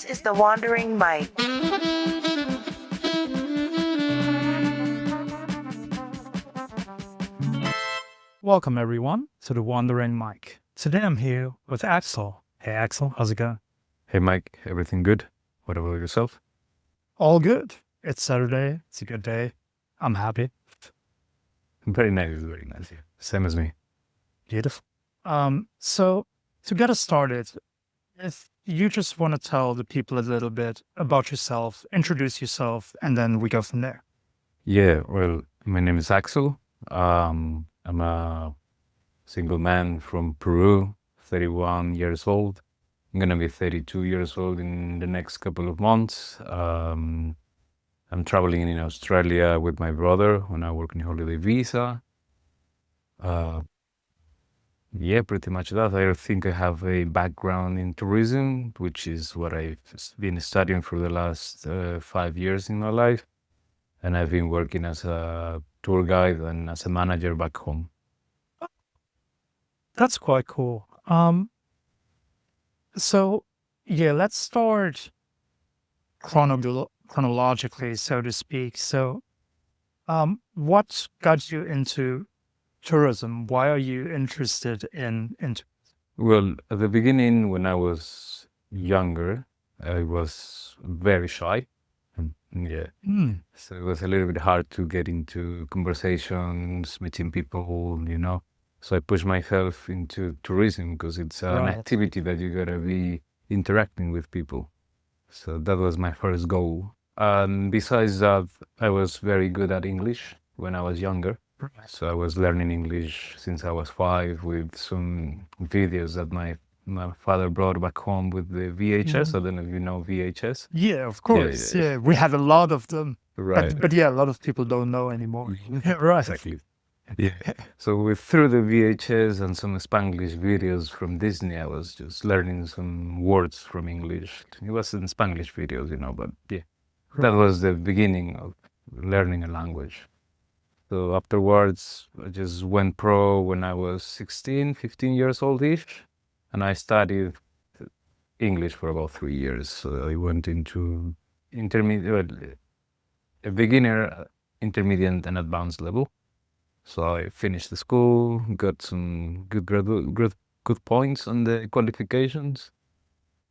This is the Wandering Mike. Welcome everyone to the Wandering Mike. Today I'm here with Axel. Hey Axel, how's it going? Hey Mike, everything good? What about yourself? All good. It's Saturday. It's a good day. I'm happy. Very nice, yeah. Same as me. Beautiful. So to get us started, if you just want to tell the people a little bit about yourself, introduce yourself, and then we go from there. Yeah, well, my name is Axel. I'm a single man from Peru, 31 years old. I'm gonna be 32 years old in the next couple of months. I'm traveling in Australia with my brother on a working holiday visa. Yeah, pretty much that. I think I have a background in tourism, which is what I've been studying for the last 5 years in my life. And I've been working as a tour guide and as a manager back home. That's quite cool. So yeah, let's start chronologically, so to speak. So, what got you into tourism? Why are you interested in Well, at the beginning, when I was younger, I was very shy. Yeah. So it was a little bit hard to get into conversations, meeting people, So I pushed myself into tourism because it's an Right. activity that you gotta be interacting with people. So that was my first goal. And besides that, I was very good at English when I was younger. So I was learning English since I was 5 with some videos that my father brought back home with the VHS. I don't know if you know VHS. Yeah, of course. Yeah, we had a lot of them. Right. But yeah, a lot of people don't know anymore. Right. Exactly. Yeah. So through the VHS and some Spanglish videos from Disney, I was just learning some words from English. It wasn't Spanglish videos, but yeah, that was the beginning of learning a language. So afterwards, I just went pro when I was 16, 15 years old-ish, and I studied English for about 3 years. So I went into intermediate, a beginner, intermediate, and advanced level. So I finished the school, got some good points on the qualifications,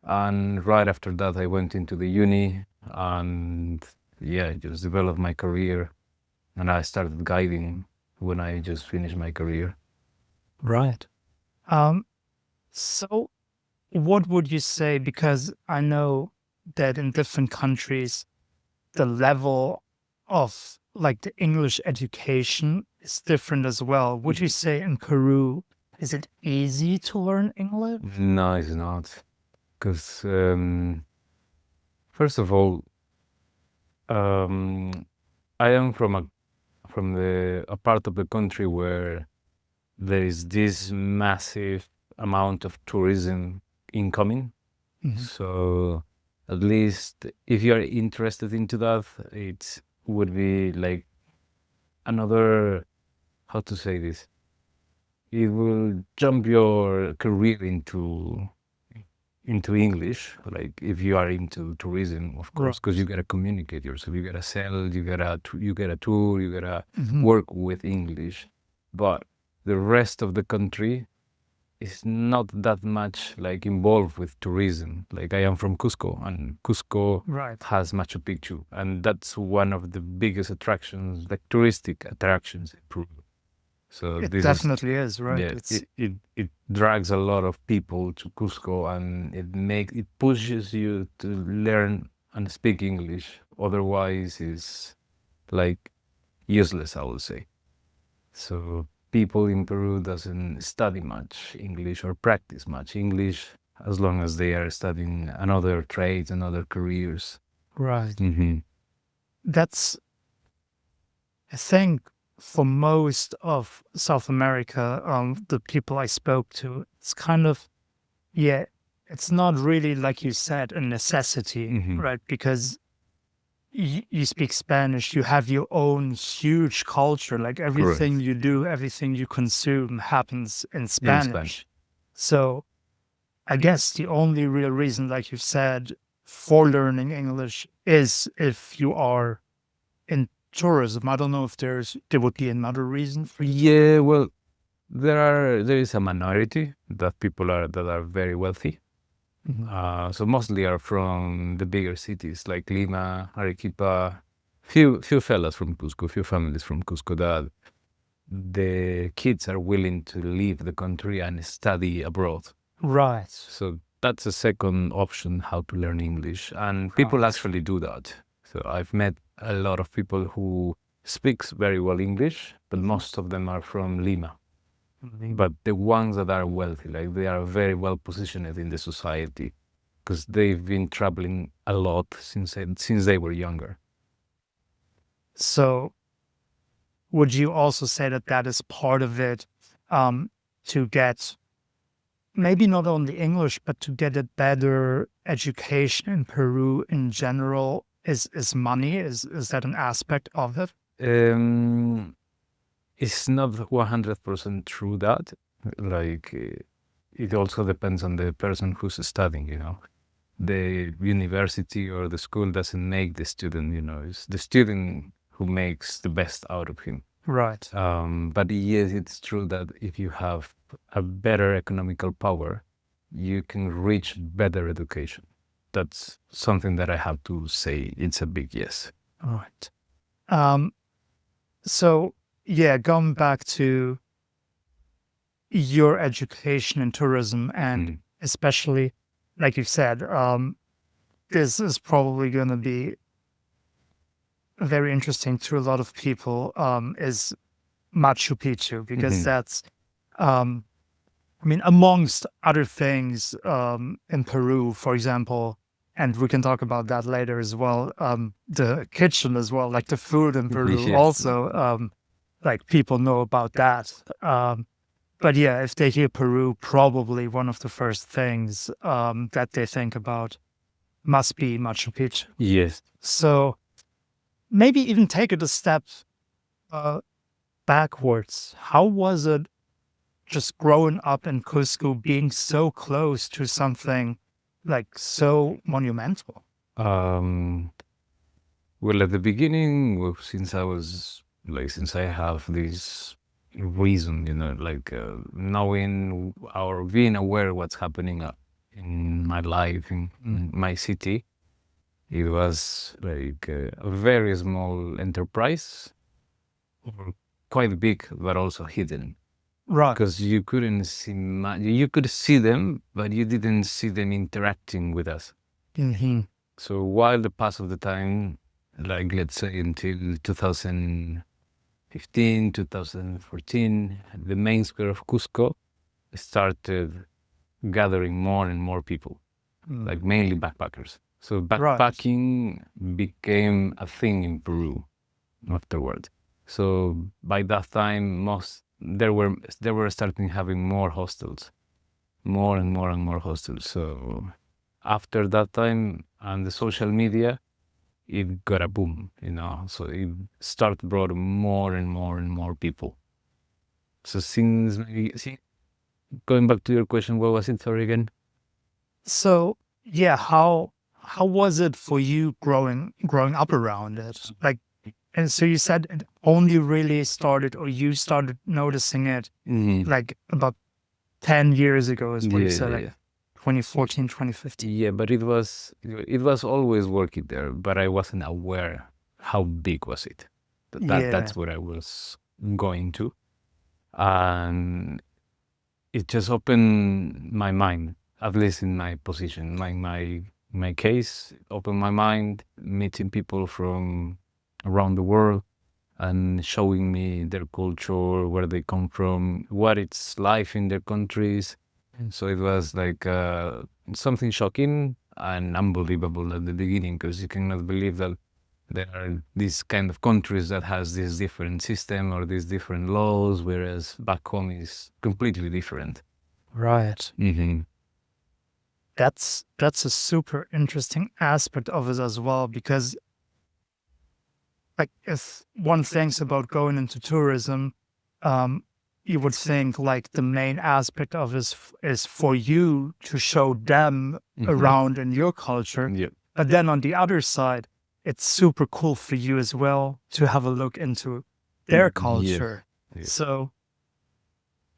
and right after that I went into the uni, and yeah, just developed my career, and I started guiding when I just finished my career. Right. So what would you say? Because I know that in different countries, the level of like the English education is different as well. Would you say in Peru, is it easy to learn English? No, it's not, because first of all, I am from a part of the country where there is this massive amount of tourism incoming. So at least if you're interested into that, it would be like another, how to say this? It will jump your career into English, like if you are into tourism, of course, because you gotta communicate yourself, you gotta sell, you gotta tour, you gotta work with English. But the rest of the country is not that much like involved with tourism. Like I am from Cusco, and Cusco has Machu Picchu, and that's one of the biggest attractions, like touristic attractions in Peru. So It this definitely is, right? Yeah, it drags a lot of people to Cusco, and it pushes you to learn and speak English. Otherwise, it's like useless, I would say. So people in Peru doesn't study much English or practice much English as long as they are studying another trades and other careers. Right. That's, I think, for most of South America, the people I spoke to, it's kind of, yeah, it's not really, like you said, a necessity, right? Because you speak Spanish, you have your own huge culture, like everything you do, everything you consume happens in Spanish. So I guess the only real reason, like you said, for learning English is if you are in tourism. I don't know if there would be another reason for you. Yeah, well, there is a minority that are very wealthy. So mostly are from the bigger cities like Lima, Arequipa. Few fellas from Cusco, few families from Cusco that the kids are willing to leave the country and study abroad. Right. So that's a second option how to learn English, and people actually do that. So I've met a lot of people who speaks very well English, but most of them are from Lima. But the ones that are wealthy, like they are very well positioned in the society because they've been traveling a lot since they were younger. So would you also say that is part of it, to get maybe not only English, but to get a better education in Peru in general is money? Is that an aspect of it? It's not 100% true that. Like, it also depends on the person who's studying, The university or the school doesn't make the student, It's the student who makes the best out of him. Right. But yes, it's true that if you have a better economical power, you can reach better education. That's something that I have to say. It's a big yes. All right. So yeah, going back to your education in tourism, and especially, like you said, this is probably going to be very interesting to a lot of people, is Machu Picchu, because that's, amongst other things, in Peru, for example, and we can talk about that later as well, the kitchen as well, like the food in Peru also, like people know about that. But yeah, if they hear Peru, probably one of the first things that they think about must be Machu Picchu. Yes. So maybe even take it a step backwards. How was it just growing up in Cusco, being so close to something like so monumental? Well, at the beginning, since I have this reason, knowing or being aware what's happening in my life, in my city, it was like a very small enterprise, or quite big, but also hidden. Right. Because you couldn't see you could see them, but you didn't see them interacting with us. So while the pass of the time, like let's say until 2015, 2014, the main square of Cusco started gathering more and more people, like mainly backpackers. So backpacking became a thing in Peru afterward. So by that time, they were starting having more hostels, more and more and more hostels. So after that time and the social media, it got a boom, So it started brought more and more and more people. So going back to your question, what was it? Sorry again. So yeah, how was it for you growing up around it? Like, and so you said it only really started, or you started noticing it like about 10 years ago, is what you said, like 2014, 2015. Yeah, but it was always working there, but I wasn't aware how big was it. That's what I was going to. And it just opened my mind, at least in my position, my case, opened my mind, meeting people from around the world and showing me their culture, where they come from, what it's life in their countries. So it was like something shocking and unbelievable at the beginning, because you cannot believe that there are these kind of countries that has this different system or these different laws, whereas back home is completely different. Right. Mm-hmm. That's a super interesting aspect of it as well, because like if one thinks about going into tourism, you would think like the main aspect of it is for you to show them around in your culture. Yep. But then on the other side, it's super cool for you as well to have a look into their culture. Yes. So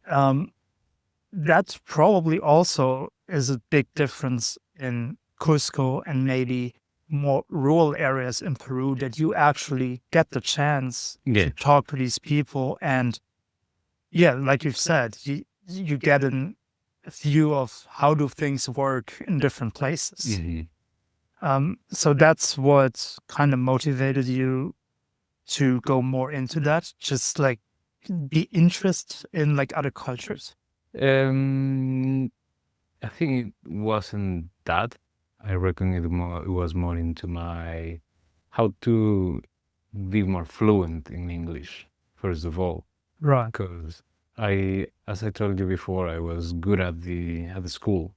that probably also is a big difference in Cusco and maybe more rural areas in Peru, that you actually get the chance Yeah. to talk to these people. And yeah, like you've said, you get a view of how do things work in different places. So that's what kind of motivated you to go more into that, just like be interested in like other cultures. I think it wasn't that. I reckon it was more into my how to be more fluent in English, first of all. Right. Because as I told you before, I was good at the school,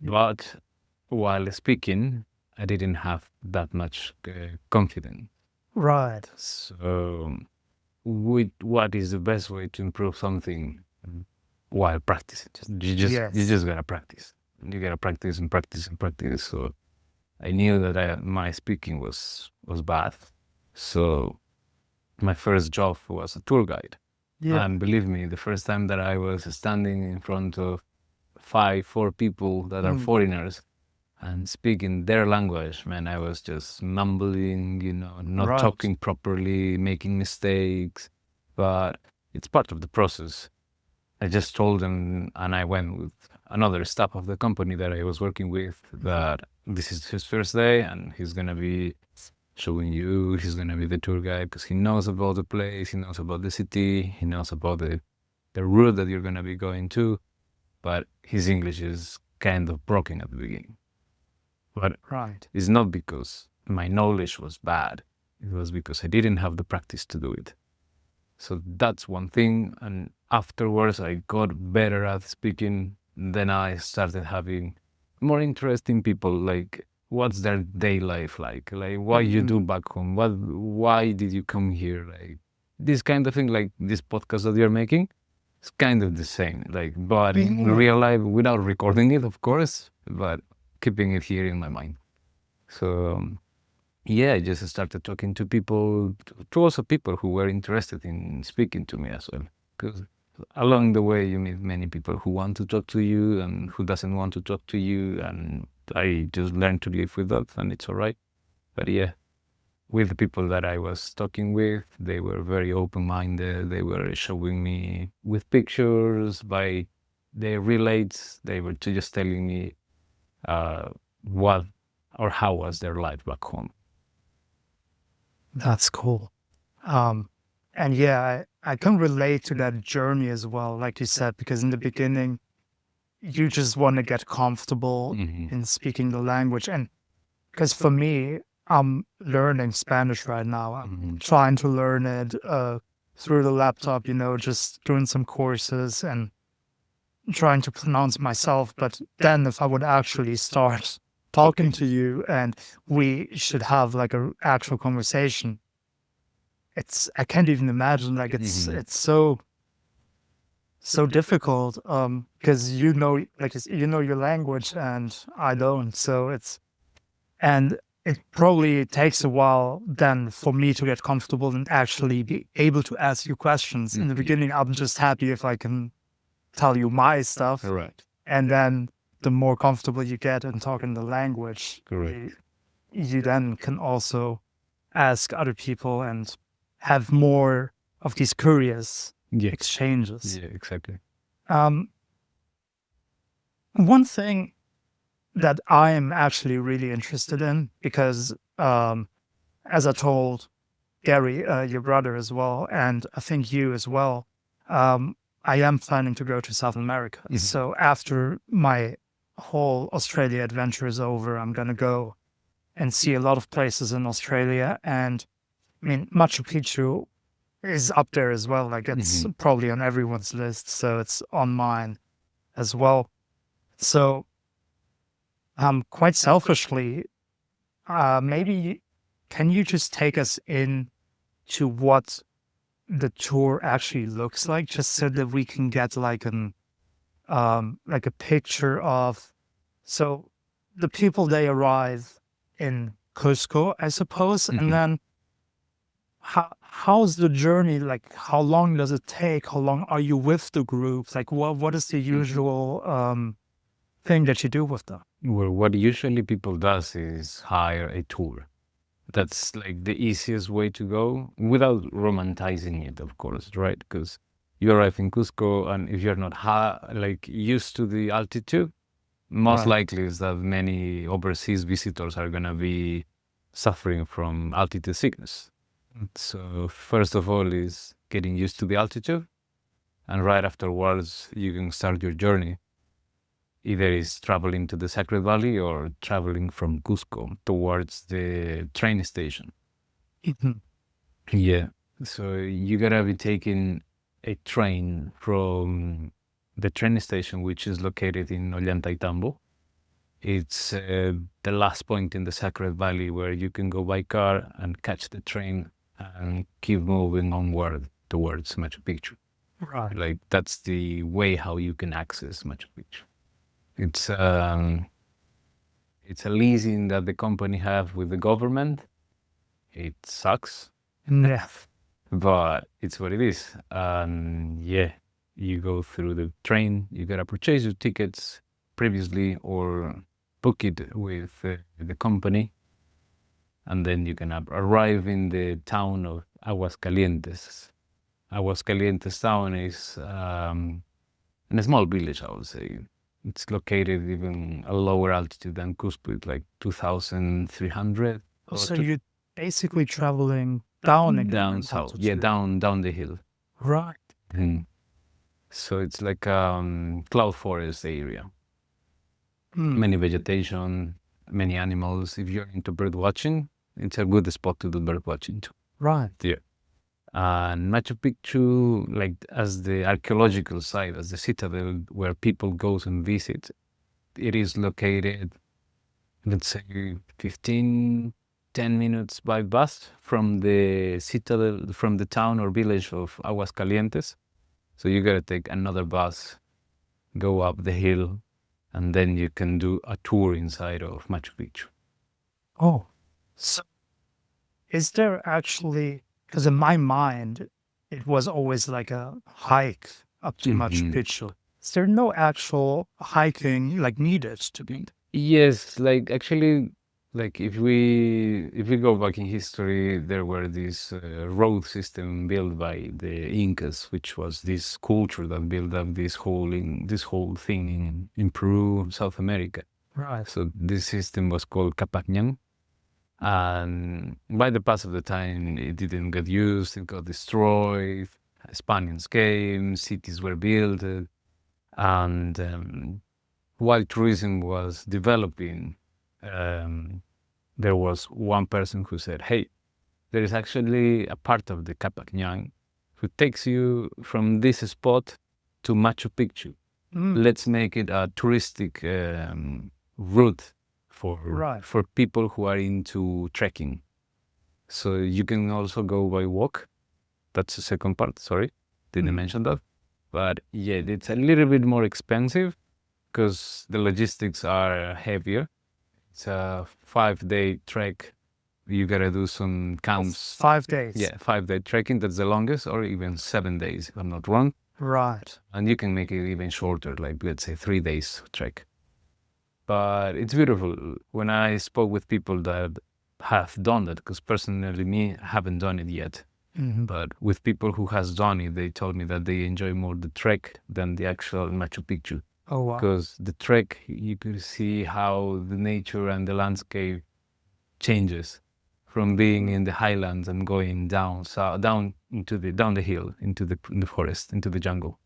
but while speaking, I didn't have that much confidence. Right. So, what is the best way to improve something while practicing? You just gotta practice. You gotta practice and practice and practice. So, I knew that my speaking was bad. So, my first job was a tour guide. Yeah. And believe me, the first time that I was standing in front of 4 people that are foreigners and speaking their language, man, I was just mumbling, not Right. talking properly, making mistakes. But it's part of the process. I just told them, and I went with another staff of the company that I was working with, that this is his first day and he's going to be showing you, he's going to be the tour guide because he knows about the place, he knows about the city, he knows about the route that you're going to be going to, but his English is kind of broken at the beginning. But it's not because my knowledge was bad, it was because I didn't have the practice to do it. So that's one thing, and afterwards I got better at speaking. Then I started having more interesting people, like what's their day life like what you do back home, why did you come here, like this kind of thing, like this podcast that you're making. It's kind of the same, like, but in real life, without recording it, of course, but keeping it here in my mind. So yeah, I just started talking to people, to also people who were interested in speaking to me as well. Because along the way, you meet many people who want to talk to you and who doesn't want to talk to you, and I just learned to live with that, and it's all right. But yeah, with the people that I was talking with, they were very open-minded. They were showing me with pictures, by their relates. They were just telling me what or how was their life back home. That's cool. And yeah, I can relate to that journey as well, like you said, because in the beginning, you just want to get comfortable in speaking the language. And because for me, I'm learning Spanish right now. I'm trying to learn it through the laptop, just doing some courses and trying to pronounce myself. But then if I would actually start talking to you and we should have like an actual conversation, I can't even imagine, like it's so difficult because you know your language and I don't. So and it probably takes a while then for me to get comfortable and actually be able to ask you questions. In the beginning, I'm just happy if I can tell you my stuff. Right. And then the more comfortable you get in talking the language, you then can also ask other people and have more of these curious exchanges. Yeah, exactly. One thing that I am actually really interested in, because as I told Gary, your brother as well, and I think you as well, I am planning to go to South America. So after my whole Australia adventure is over, I'm going to go and see a lot of places in Australia. And I mean, Machu Picchu is up there as well. Like it's probably on everyone's list. So it's on mine as well. So quite selfishly, maybe can you just take us in to what the tour actually looks like, just so that we can get like a picture of, so the people, they arrive in Cusco, I suppose. And then how's the journey? Like, how long does it take? How long are you with the group? Like, what is the usual thing that you do with them? Well, what usually people does is hire a tour. That's like the easiest way to go without romanticizing it, of course, right? Because you arrive in Cusco, and if you're not like used to the altitude, most Right. likely is that many overseas visitors are gonna be suffering from altitude sickness. So first of all is getting used to the altitude, and right afterwards you can start your journey. Either is traveling to the Sacred Valley or traveling from Cusco towards the train station. Mhm. Yeah. So you gotta be taking a train from the train station, which is located in Ollantaytambo. It's the last point in the Sacred Valley where you can go by car and catch the train and keep moving onward towards Machu Picchu. Right. Like that's the way how you can access Machu Picchu. It's a leasing that the company have with the government. It sucks, Yeah. but it's what it is. And yeah, you go through the train. You gotta purchase your tickets previously or book it with the company, and then you can arrive in the town of Aguascalientes. Aguascalientes town is in a small village, I would say. It's located even a lower altitude than Cusco, it's like 2,300. So you're basically traveling down again Down in south, yeah, altitude. down the hill. Right. So it's like cloud forest area. Mm. Many vegetation, many animals. If you're into bird watching, it's a good spot to do bird watching too. Right. Yeah. And Machu Picchu, like as the archaeological site, as the citadel where people goes and visit, it is located, let's say 10 minutes by bus from the citadel, from the town or village of Aguascalientes. So you gotta take another bus, go up the hill, and then you can do a tour inside of Machu Picchu. Oh, so is there actually, because in my mind, it was always like a hike up to Machu Picchu. Is there no actual hiking like needed to be? Yes, like actually, like if we go back in history, there were this road system built by the Incas, which was this culture that built up this whole thing in Peru, South America. Right. So this system was called Capacñan. And by the pass of the time, it didn't get used, it got destroyed, Spaniards came, cities were built, and while tourism was developing, there was one person who said, hey, there is actually a part of the Capacñan who takes you from this spot to Machu Picchu. Let's make it a touristic route for people who are into trekking. So you can also go by walk. That's the second part, sorry. Didn't mention that. But yeah, it's a little bit more expensive because the logistics are heavier. It's a 5-day trek. You gotta do some camps. 5 days. Yeah, 5-day trekking, that's the longest, or even 7 days, if I'm not wrong. Right. And you can make it even shorter, like let's say 3 days trek. But it's beautiful. When I spoke with people that have done that, because personally me, I haven't done it yet. But with people who has done it, they told me that they enjoy more the trek than the actual Machu Picchu. Oh, wow. Because the trek, you could see how the nature and the landscape changes from being in the highlands and going down the hill, into the forest, into the jungle.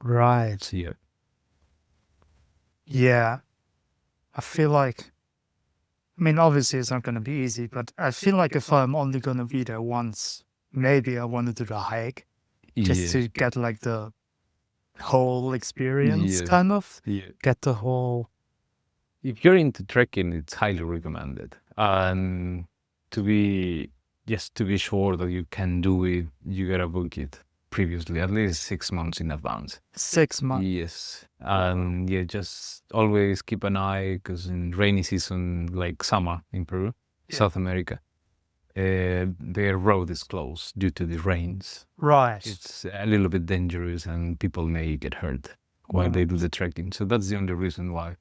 Right. So, yeah. Yeah. I feel like, I mean, obviously it's not going to be easy, but I feel like if I'm only going to be there once, maybe I want to do the hike just to get like the whole experience, kind of. Yeah. Get the whole. If you're into trekking, it's highly recommended. And to be sure that you can do it, you gotta book it previously, at least 6 months in advance. 6 months. Yes. And yeah, just always keep an eye, because in rainy season, like summer in Peru, South America, their road is closed due to the rains. Right. It's a little bit dangerous and people may get hurt while they do the trekking. So that's the only reason why.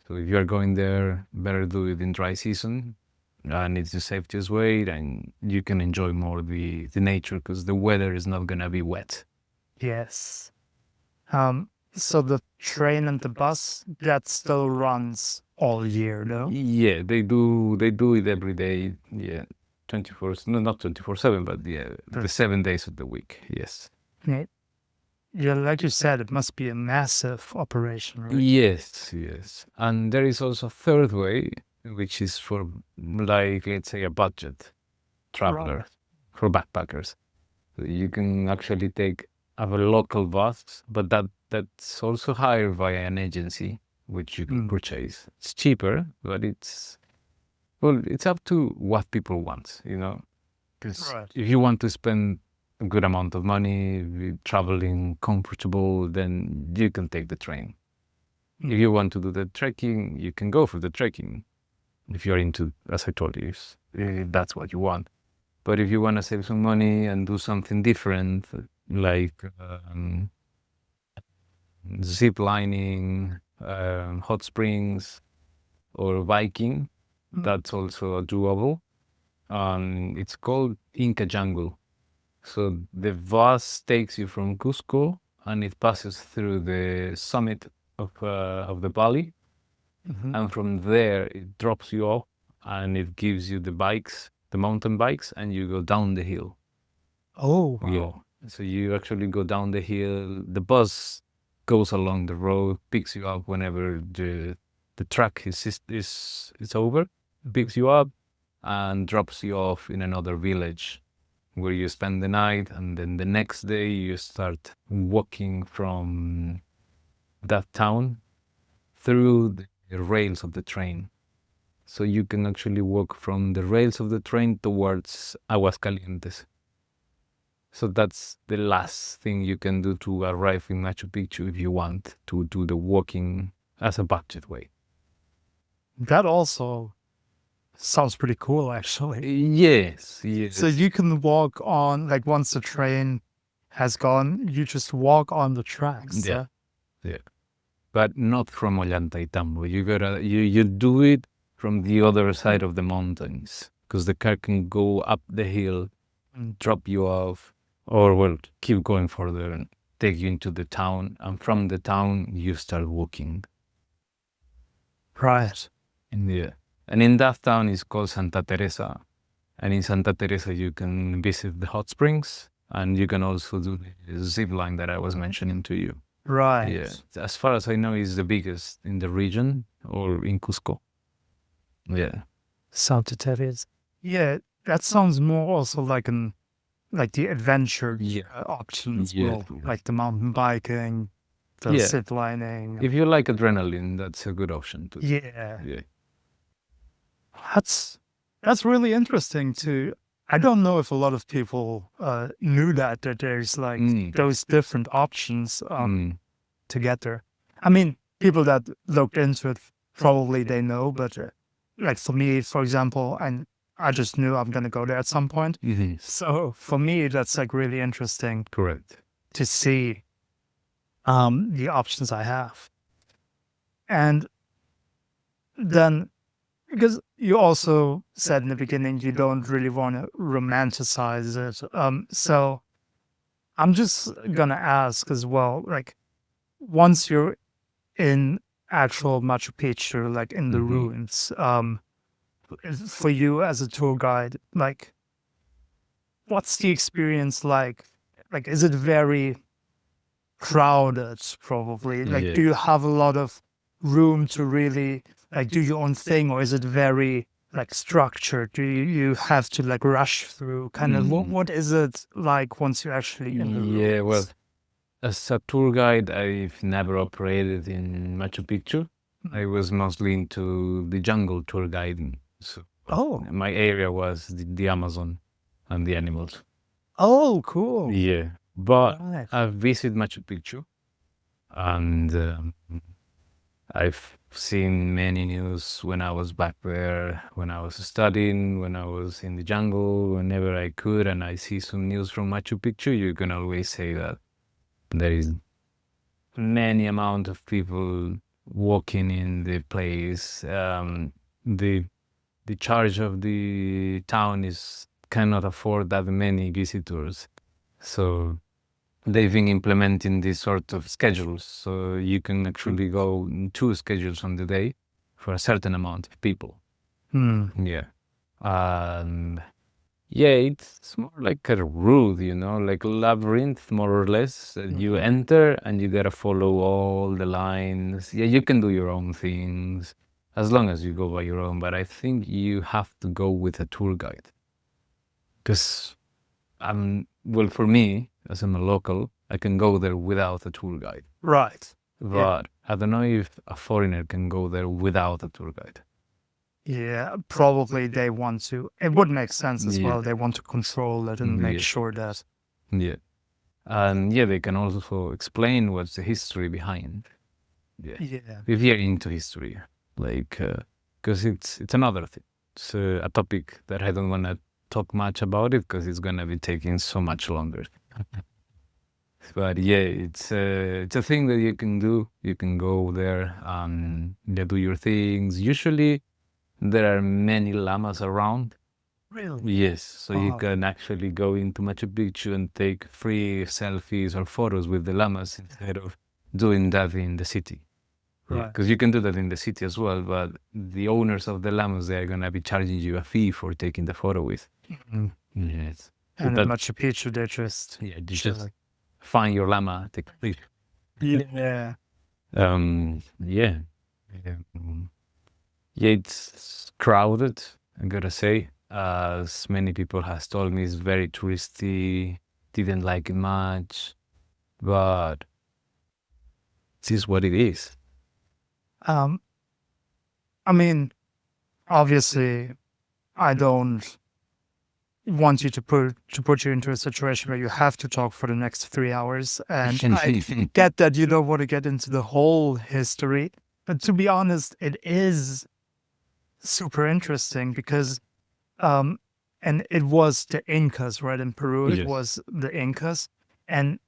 So if you're going there, better do it in dry season, and it's the safest way, and you can enjoy more the nature, because the weather is not gonna be wet. Yes. So the train and the bus, that still runs all year, no? Yeah, they do it every day. Yeah, 24. No, not 24/7, but yeah, the 7 days of the week. Yes. Yeah, like you said, it must be a massive operation, right? Yes. And there is also a third way, which is for, like, let's say, a budget traveler, for backpackers. So you can actually have a local bus, but that's also hired via an agency, which you can purchase. It's cheaper, but it's up to what people want, because if you want to spend a good amount of money traveling comfortable, then you can take the train. If you want to do the trekking, you can go for the trekking. If you're into, as I told you, that's what you want. But if you want to save some money and do something different, like zip lining, hot springs, or biking, that's also doable. It's called Inca Jungle. So the bus takes you from Cusco, and it passes through the summit of the valley, and from there it drops you off, and it gives you the mountain bikes, and you go down the hill. Oh, wow. Yeah. So you actually go down the hill. The bus goes along the road, picks you up whenever the track is over, picks you up, and drops you off in another village, where you spend the night, and then the next day you start walking from that town through the rails of the train. So you can actually walk from the rails of the train towards Aguascalientes. So that's the last thing you can do to arrive in Machu Picchu if you want to do the walking as a budget way. That also sounds pretty cool, actually. Yes. So you can walk on, like, once the train has gone, you just walk on the tracks. Yeah. But not from Ollantaytambo. You do it from the other side of the mountains, because the car can go up the hill, drop you off, or keep going further and take you into the town, and from the town you start walking. Right. And in that town is called Santa Teresa. And in Santa Teresa you can visit the hot springs, and you can also do the zip line that I was mentioning to you. Right. Yeah. As far as I know, it's the biggest in the region, or in Cusco. Yeah. Santa Teresa. Yeah, that sounds more also like the adventure option as well, like the mountain biking, the zip lining. If you like adrenaline, that's a good option too. Yeah. That's really interesting too. I don't know if a lot of people knew that there's like those different options to get there. I mean, people that looked into it, probably they know, but like for me, for example, I just knew I'm going to go there at some point. So for me, that's like really interesting. Correct. To see the options I have. And then, because you also said in the beginning you don't really want to romanticize it. So I'm just gonna ask as well, like, once you're in actual Machu Picchu, like in the ruins, for you as a tour guide, like, what's the experience like? Like, is it very crowded, probably? Like, do you have a lot of room to really like do your own thing, or is it very like structured? Do you have to like rush through kind of what is it like once you're actually in the ruins? Well, as a tour guide, I've never operated in Machu Picchu. I was mostly into the jungle tour guiding. So my area was the Amazon and the animals. Oh, cool. Yeah. But Right. I've visited Machu Picchu, and I've seen many news when I was back there, when I was studying, when I was in the jungle, whenever I could, and I see some news from Machu Picchu, you can always say that there is many amount of people walking in the place. The charge of the town is cannot afford that many visitors, so they've been implementing these sort of schedules, so you can actually go in 2 schedules on the day for a certain amount of people. Yeah. Yeah, it's more like a route, like a labyrinth, more or less. You enter and you gotta follow all the lines. Yeah, you can do your own things as long as you go by your own, but I think you have to go with a tour guide. Because, well, for me, as I'm a local, I can go there without a tour guide. Right. But I don't know if a foreigner can go there without a tour guide. Yeah, probably they want to. It would make sense as Yeah. well. They want to control it and make Yeah. sure that. Yeah. And yeah, they can also explain what's the history behind. Yeah. Yeah. If you're into history, like, because it's another thing. It's a topic that I don't want to talk much about it because it's gonna be taking so much longer. But yeah, it's a thing that you can do. You can go there and do your things. Usually, there are many llamas around. Really? Yes, so you Oh. can actually go into Machu Picchu and take free selfies or photos with the llamas instead of doing that in the city. Right. Because you can do that in the city as well, but the owners of the llamas, they are gonna be charging you a fee for taking the photo with. Yes. And That- in Machu Picchu, they just. Yeah, you Sure. just find your llama, take a picture. Yeah. Yeah. Yeah, it's crowded, I gotta say. As many people has told me, it's very touristy, didn't like it much, but this is what it is. I mean, obviously, I don't want you to put you into a situation where you have to talk for the next 3 hours, and I get that you don't want to get into the whole history. But to be honest, it is super interesting because, and it was the Incas, right? In Peru, it Yes. was the Incas, and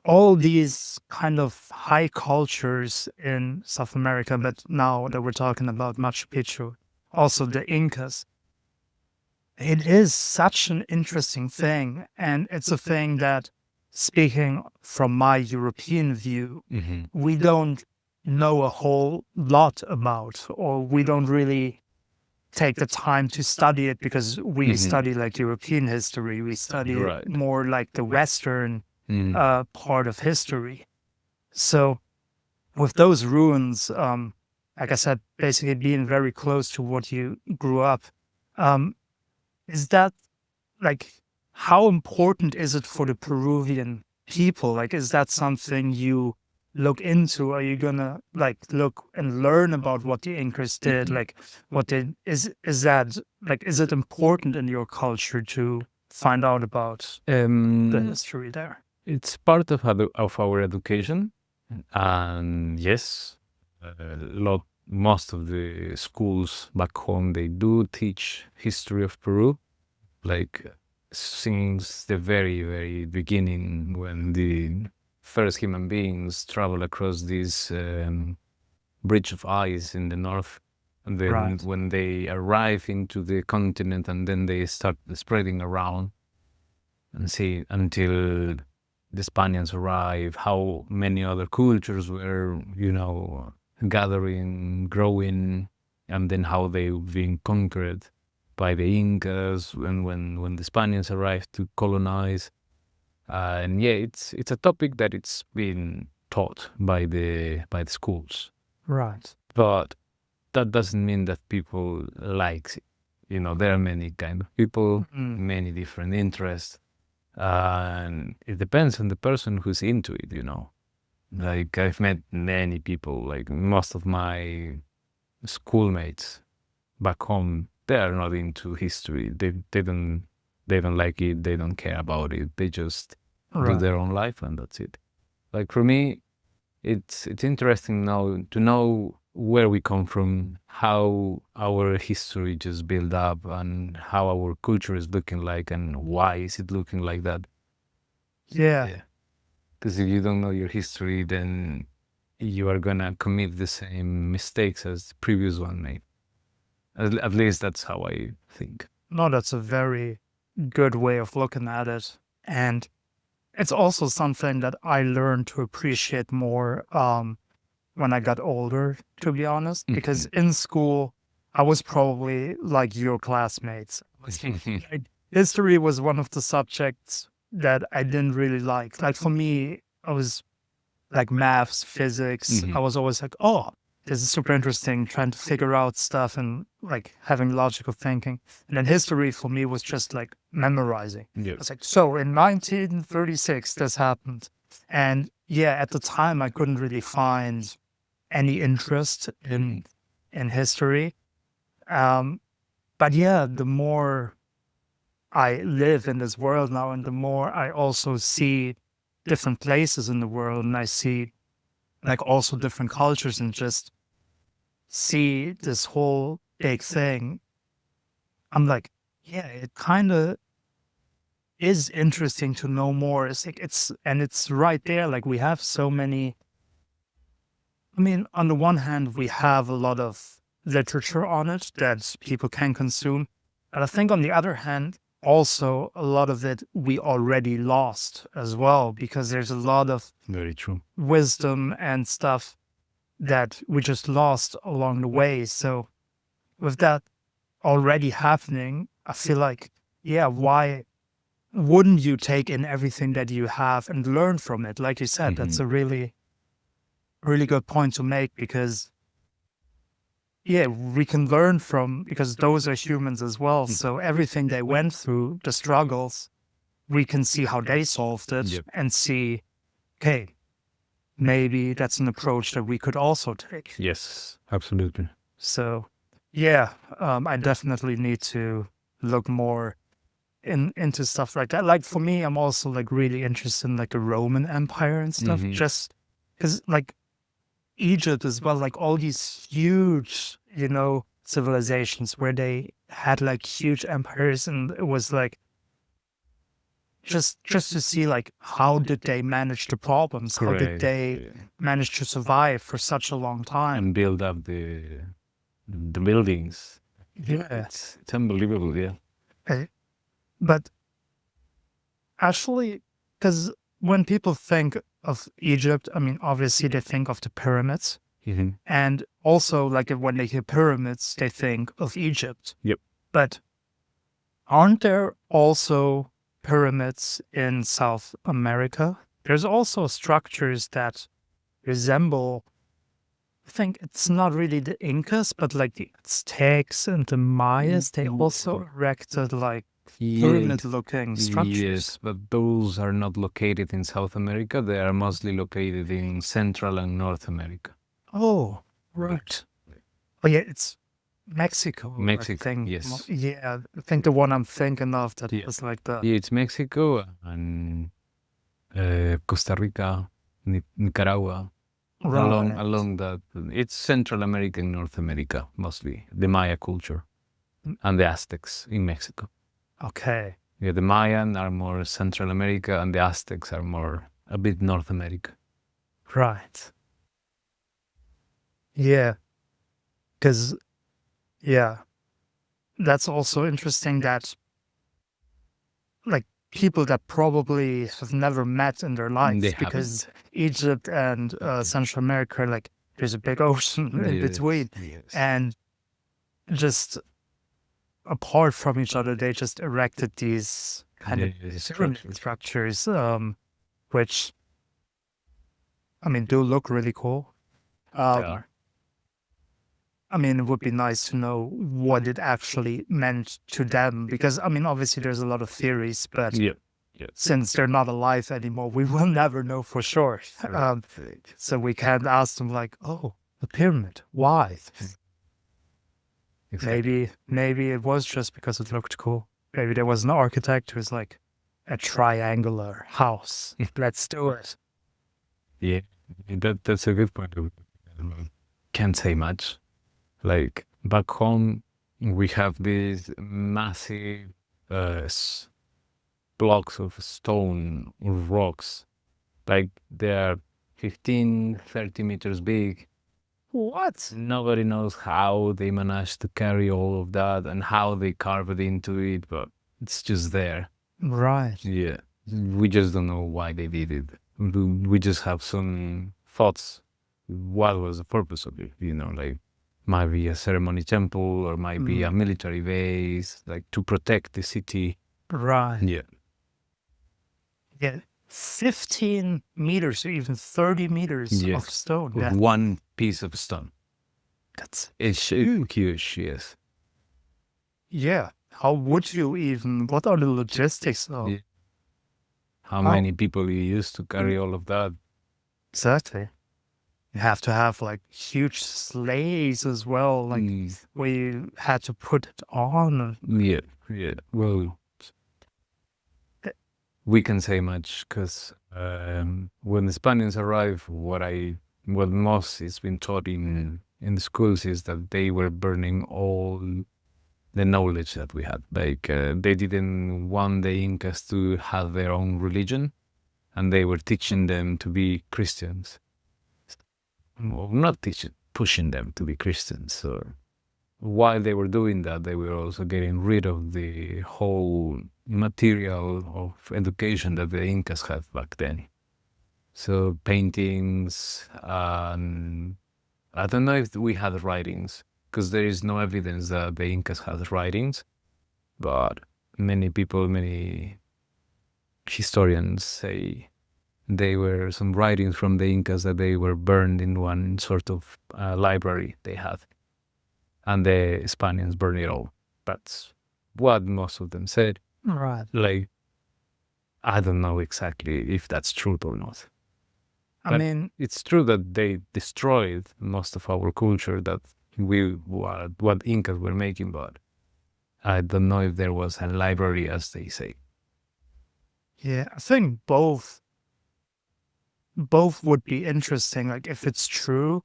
all these kind of high cultures in South America. But now that we're talking about Machu Picchu, also the Incas, it is such an interesting thing. And it's a thing that, speaking from my European view, we don't know a whole lot about, or we don't really take the time to study it because we study like European history. We study Right. it more like the Western part of history. So with those ruins, like I said, basically being very close to what you grew up, is that like, how important is it for the Peruvian people? Like, is that something you look into? Are you gonna like look and learn about what the Incas did? Like, what they is that like, is it important in your culture to find out about the history there? It's part of our education, and yes, most of the schools back home, they do teach history of Peru, like since the very, very beginning, when the first human beings travel across this bridge of ice in the north, and then Right. when they arrive into the continent, and then they start spreading around, and see until the Spaniards arrive, how many other cultures were, gathering, growing, and then how they've been conquered by the Incas when the Spaniards arrived to colonize. And yeah, it's a topic that it's been taught by the schools, Right. but that doesn't mean that people like it. There are many kind of people, many different interests. And it depends on the person who's into it, Like, I've met many people, like most of my schoolmates back home, they are not into history. They don't like it. They don't care about it. They just do Right. their own life, and that's it. Like for me, it's interesting now to know where we come from, how our history just built up, and how our culture is looking like, and why is it looking like that. Yeah. Because if you don't know your history, then you are gonna commit the same mistakes as the previous one made. At least that's how I think. No, that's a very good way of looking at it. And it's also something that I learned to appreciate more when I got older, to be honest, because in school, I was probably like your classmates. Like, history was one of the subjects that I didn't really like. Like for me, I was like maths, physics. I was always like, oh, this is super interesting, trying to figure out stuff and like having logical thinking. And then history for me was just like memorizing. Yeah. I was like, so in 1936, this happened. And yeah, at the time, I couldn't really find any interest in history. But yeah, the more I live in this world now, and the more I also see different places in the world, and I see like also different cultures, and just see this whole big thing, I'm like, yeah, it kind of is interesting to know more. It's like it's right there. Like we have so many. I mean, on the one hand, we have a lot of literature on it that people can consume. And I think on the other hand, also a lot of it we already lost as well, because there's a lot of Very true. wisdom and stuff that we just lost along the way. So with that already happening, I feel like, yeah, why wouldn't you take in everything that you have and learn from it? Like you said, that's a really good point to make, because yeah, we can learn from, because those are humans as well. So everything they went through, the struggles, we can see how they solved it. Yep. And see, okay, maybe that's an approach that we could also take. Yes, absolutely. So yeah, I definitely need to look more into stuff like that. Like for me, I'm also like really interested in like the Roman Empire and stuff, just because like Egypt as well, like all these huge, civilizations where they had like huge empires, and it was like just to see like how did they manage the problems, how did Correct. they manage to survive for such a long time. And build up the buildings. Yeah. It's unbelievable, yeah. But actually, because when people think of Egypt, I mean, obviously they think of the pyramids. And also, like when they hear pyramids, they think of Egypt. Yep. But aren't there also pyramids in South America? There's also structures that resemble, I think it's not really the Incas, but like the Aztecs and the Mayas. They also erected like pyramid-looking structures. Yes, but those are not located in South America. They are mostly located in Central and North America. Oh, right. Oh, yeah, it's Mexico. Mexico, I think. yes. Yeah, I think the one I'm thinking of that was like the. Yeah, it's Mexico and Costa Rica, Nicaragua. Right. Along that, it's Central America and North America mostly. The Maya culture and the Aztecs in Mexico. Okay. Yeah, the Mayan are more Central America, and the Aztecs are more a bit North America. Right. Yeah. Because, yeah, that's also interesting that, like, people that probably have never met in their lives, They because Egypt and Central America, like, there's a big ocean in between. Yes. And just apart from each other, they just erected these kind of pyramid structures, which, I mean, do look really cool. They are. I mean, it would be nice to know what it actually meant to them, because, I mean, obviously there's a lot of theories, but since they're not alive anymore, we will never know for sure. So we can't ask them like, oh, the pyramid, why? Exactly. Maybe it was just because it looked cool. Maybe there was an architect who's like, a triangular house. Let's do it. Yeah, that's a good point. Can't say much. Like back home, we have these massive blocks of stone or rocks. Like they are 15, 30 meters big. What? Nobody knows how they managed to carry all of that and how they carved into it, but it's just there. Right. Yeah. We just don't know why they did it. We just have some thoughts. What was the purpose of it? Like might be a ceremony temple or might be a military base, like to protect the city. Right. Yeah. Yeah. 15 meters or even 30 meters Yes. of stone. With one piece of stone. It's huge, yes. Yeah. How would you even? What are the logistics of? Yeah. How many people you use to carry all of that? Exactly. You have to have like huge sleighs as well, like where you had to put it on. Yeah. Well, we can say much because when the Spaniards arrived, what most has been taught in the schools is that they were burning all the knowledge that we had. Like they didn't want the Incas to have their own religion, and they were teaching them to be Christians. Well, not pushing them to be Christians. So while they were doing that, they were also getting rid of the whole material of education that the Incas had back then. So paintings, I don't know if we had writings, because there is no evidence that the Incas had writings, but many historians say they were some writings from the Incas that they were burned in one sort of library they had. And the Spaniards burned it all. That's what most of them said. Right. Like, I don't know exactly if that's true or not. I mean, it's true that they destroyed most of our culture that what Incas were making, but I don't know if there was a library, as they say. Yeah, I think both would be interesting. Like if it's true,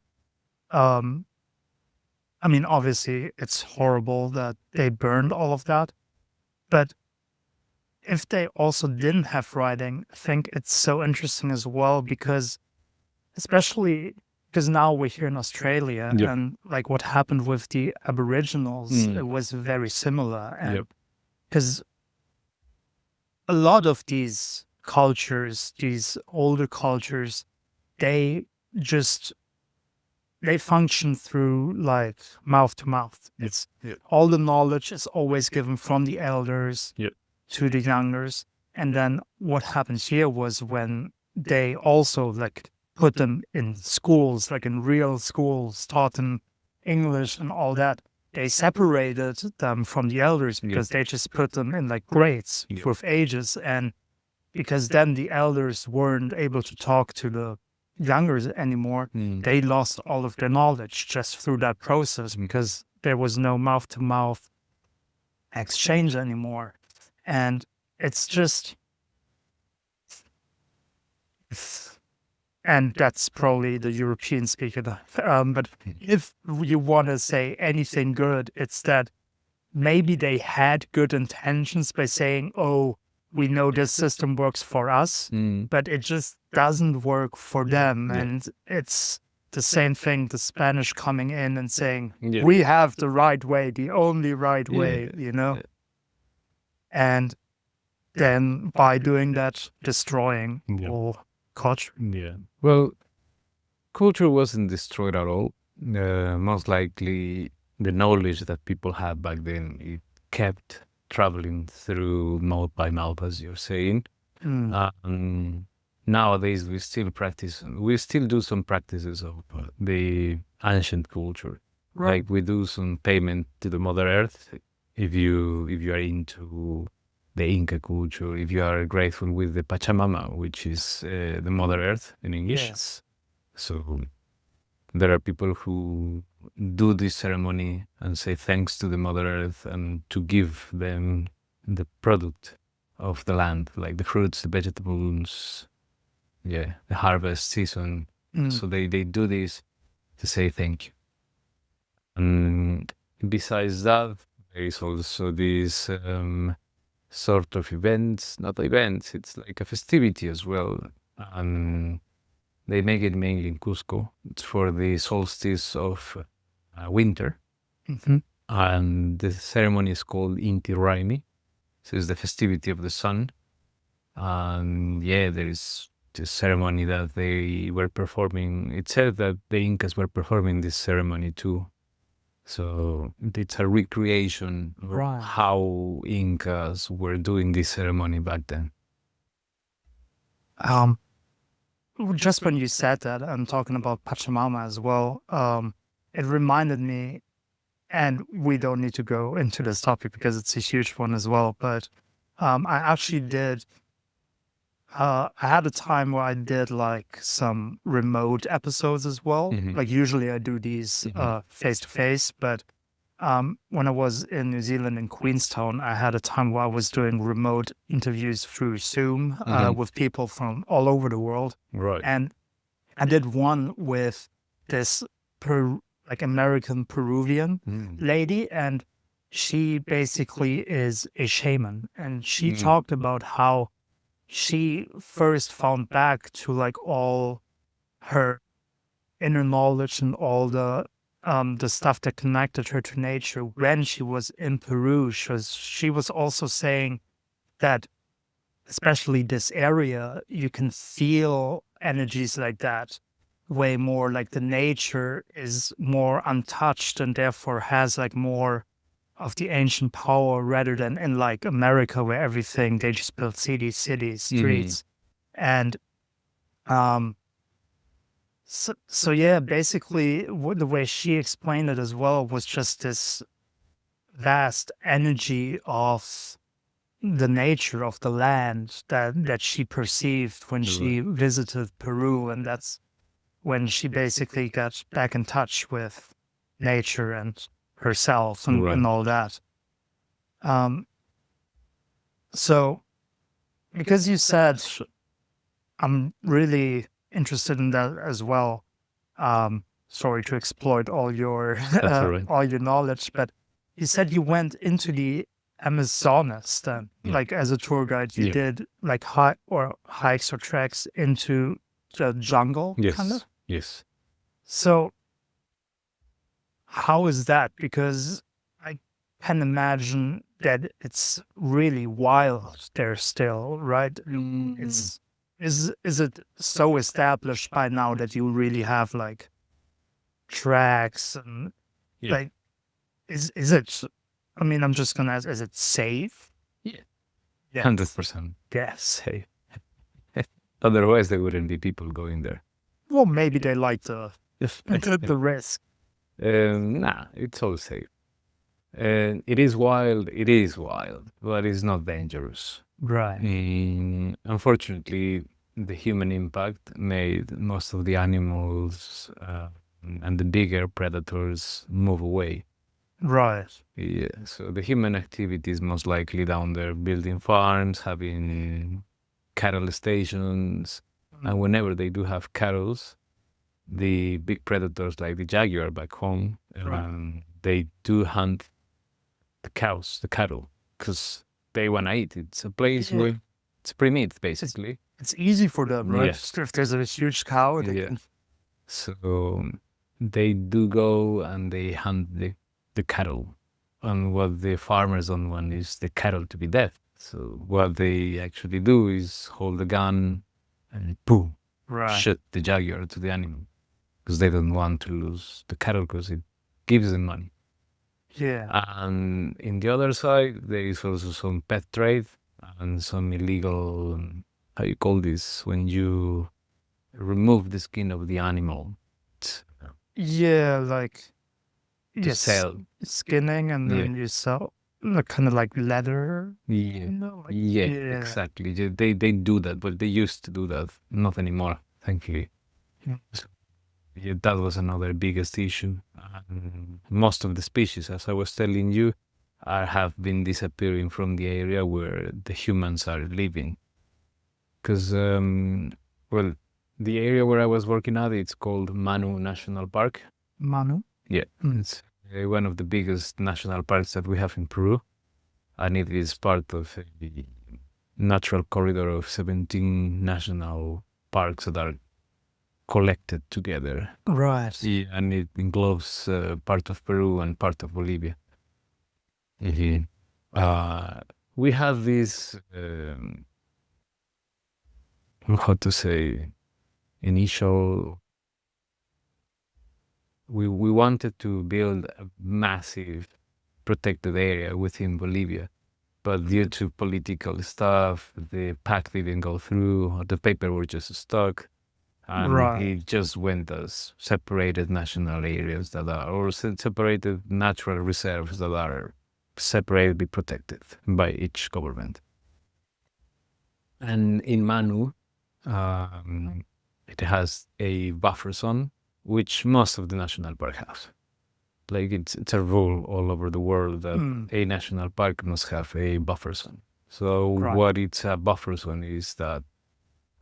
I mean, obviously it's horrible that they burned all of that, but if they also didn't have writing, I think it's so interesting as well because, especially because now we're here in Australia and like what happened with the Aboriginals, it was very similar. And because a lot of these cultures, these older cultures, they function through like mouth to mouth. It's all the knowledge is always given from the elders to the youngers. And then what happens here was when they also like put them in schools, like in real schools, taught them English and all that. They separated them from the elders because they just put them in like grades with ages. And because then the elders weren't able to talk to the youngers anymore, they lost all of their knowledge just through that process because there was no mouth to mouth exchange anymore. And it's just, and that's probably the European speaker. But if you want to say anything good, it's that maybe they had good intentions by saying, oh, we know this system works for us, but it just doesn't work for them. And it's the same thing, the Spanish coming in and saying, we have the right way, the only right way, And then by doing that, destroying all culture. Yeah. Well, culture wasn't destroyed at all. Most likely, the knowledge that people had back then, it kept traveling through mouth by mouth, as you're saying. Nowadays, we still do some practices of the ancient culture. Right. Like we do some payment to the Mother Earth. If you are into the Inca culture, if you are grateful with the Pachamama, which is the Mother Earth in English. Yes. So there are people who do this ceremony and say thanks to the Mother Earth and to give them the product of the land, like the fruits, the vegetables, the harvest season. So they do this to say thank you. And besides that, there is also this sort of events, not events, it's like a festivity as well. And they make it mainly in Cusco. It's for the solstice of winter. And the ceremony is called Inti Raymi. So it's the festivity of the sun. And there is this ceremony that they were performing. It said that the Incas were performing this ceremony too. So it's a recreation of how Incas were doing this ceremony back then. Just when you said that, I'm talking about Pachamama as well. It reminded me, and we don't need to go into this topic because it's a huge one as well. But I actually did. I had a time where I did like some remote episodes as well. Like usually I do these face to face, but when I was in New Zealand in Queenstown, I had a time where I was doing remote interviews through Zoom with people from all over the world. Right. And I did one with this American Peruvian lady, and she basically is a shaman. And she talked about how she first found back to like all her inner knowledge and all the stuff that connected her to nature when she was in Peru. She was also saying that, especially this area, you can feel energies like that way more. Like the nature is more untouched and therefore has like more of the ancient power, rather than in like America where everything, they just built cities, streets. And so yeah, basically the way she explained it as well was just this vast energy of the nature of the land that she perceived when she visited Peru. And that's when she basically got back in touch with nature and herself and all that. So because you said, I'm really interested in that as well. Sorry to exploit all your all your knowledge, but you said you went into the Amazonas then, like as a tour guide. You did like hikes or treks into the jungle, kind of. Yes. So how is that? Because I can imagine that it's really wild there still, right? Is it so established by now that you really have like tracks and like is it? I mean, I'm just gonna ask: is it safe? Yeah. 100%. Yeah. Safe. Otherwise, there wouldn't be people going there. Well, maybe they like the risk. Nah, it's all safe. It is wild, but it's not dangerous. Right. Unfortunately, the human impact made most of the animals and the bigger predators move away. Right. Yeah, so the human activity is most likely down there, building farms, having cattle stations, and whenever they do have cattle, the big predators like the jaguar back home, they do hunt the cattle, because they want to eat. It's a place where it's pre-meat, basically. It's easy for them, right? Yes. If there's a huge cow, they can... So they do go and they hunt the cattle. And what the farmers don't want is the cattle to be dead. So what they actually do is hold a gun and boom, shoot the jaguar to the animal. Because they don't want to lose the cattle, because it gives them money. Yeah. And in the other side, there is also some pet trade and some illegal, how you call this, when you remove the skin of the animal. Yeah, like to sell. Skinning, and then you sell kind of like leather. Yeah, you know, like, exactly. They do that, but they used to do that. Not anymore, thankfully. So, that was another biggest issue. Most of the species, as I was telling you, have been disappearing from the area where the humans are living. Because, well, the area where I was working at, it's called Manu National Park. Manu? Yeah, it's one of the biggest national parks that we have in Peru, and it is part of a natural corridor of 17 national parks that are collected together. Right. Yeah, and it engloves part of Peru and part of Bolivia. We have this, how to say, initial. We wanted to build a massive protected area within Bolivia, but due to political stuff, the pact didn't go through, or the paperwork just stuck, and Right. it just went as separated national areas that are, or separated natural reserves that are separately protected by each government. And in Manu, it has a buffer zone, which most of the national park have. Like it's a rule all over the world that a national park must have a buffer zone. So Right. what it's a buffer zone is that